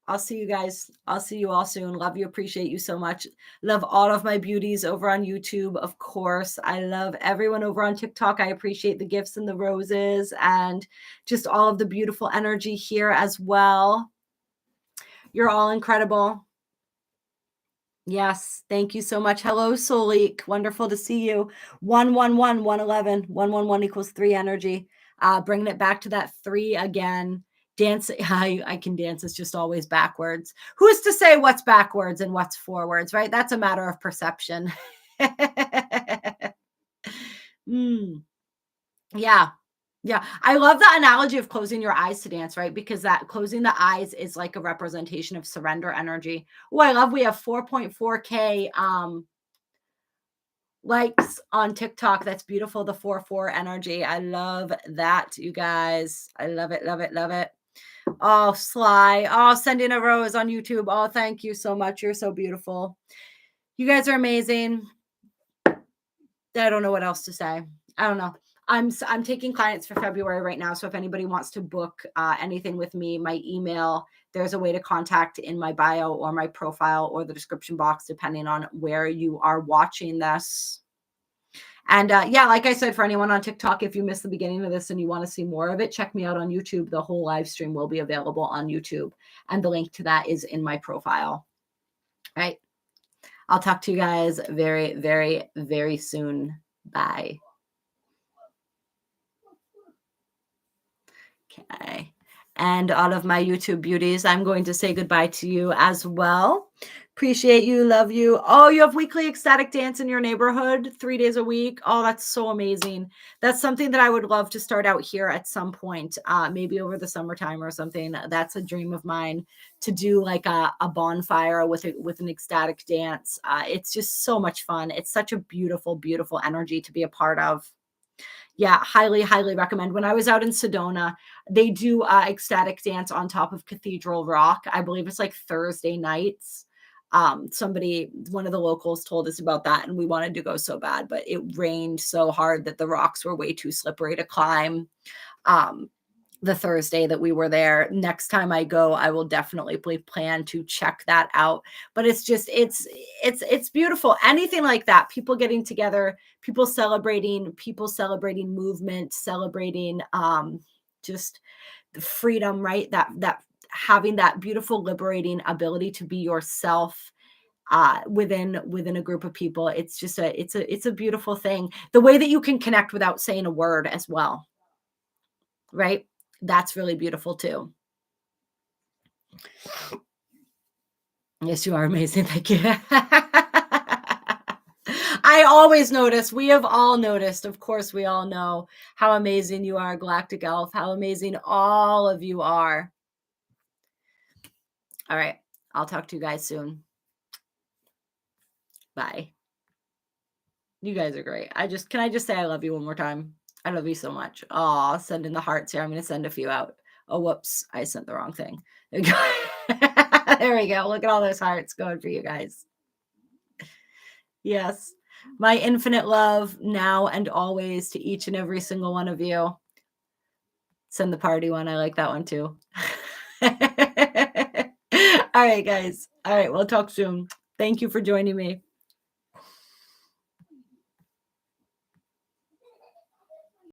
I'll see you guys. I'll see you all soon. Love you. Appreciate you so much. Love all of my beauties over on YouTube. Of course. I love everyone over on TikTok. I appreciate the gifts and the roses and just all of the beautiful energy here as well. You're all incredible. Yes. Thank you so much. Hello, Solik. Wonderful to see you. 1/1/1, 1/11, 1/1/1 equals 3 energy. Bringing it back to that 3 again. Dance. I can dance. It's just always backwards. Who's to say what's backwards and what's forwards, right? That's a matter of perception. Yeah. Yeah. I love the analogy of closing your eyes to dance, right? Because that closing the eyes is like a representation of surrender energy. Oh, I love we have 4.4K likes on TikTok. That's beautiful. The 4/4 energy. I love that, you guys. I love it, love it, love it. Oh, Sly. Oh, sending a rose on YouTube. Oh, thank you so much. You're so beautiful. You guys are amazing. I don't know what else to say. I don't know. I'm taking clients for February right now. So if anybody wants to book anything with me, my email, there's a way to contact in my bio or my profile or the description box, depending on where you are watching this. And yeah, like I said, for anyone on TikTok, if you missed the beginning of this and you want to see more of it, check me out on YouTube. The whole live stream will be available on YouTube. And the link to that is in my profile. All right. I'll talk to you guys very, very, very soon. Bye. Okay. And all of my YouTube beauties, I'm going to say goodbye to you as well. Appreciate you. Love you. Oh, you have weekly ecstatic dance in your neighborhood 3 days a week. Oh, that's so amazing. That's something that I would love to start out here at some point, maybe over the summertime or something. That's a dream of mine, to do like a bonfire with an ecstatic dance. It's just so much fun. It's such a beautiful, beautiful energy to be a part of. Yeah, highly, highly recommend. When I was out in Sedona, they do ecstatic dance on top of Cathedral Rock. I believe it's like Thursday nights. One of the locals told us about that, and we wanted to go so bad, but it rained so hard that the rocks were way too slippery to climb. The Thursday that we were there. Next time I go, I will definitely plan to check that out. But it's just, it's beautiful. Anything like that, people getting together, people celebrating movement, celebrating just the freedom, right? That having that beautiful, liberating ability to be yourself within a group of people. It's just it's a beautiful thing. The way that you can connect without saying a word as well, right? That's really beautiful too. Yes, you are amazing. Thank you. I always notice. We have all noticed. Of course, we all know how amazing you are, Galactic Elf, how amazing all of you are. All right. I'll talk to you guys soon. Bye. You guys are great. Can I just say I love you one more time? I love you so much. Oh, sending the hearts here. I'm going to send a few out. Oh, whoops. I sent the wrong thing. There we go. Look at all those hearts going for you guys. Yes. My infinite love now and always to each and every single one of you. Send the party one. I like that one too. All right, guys. All right. We'll talk soon. Thank you for joining me.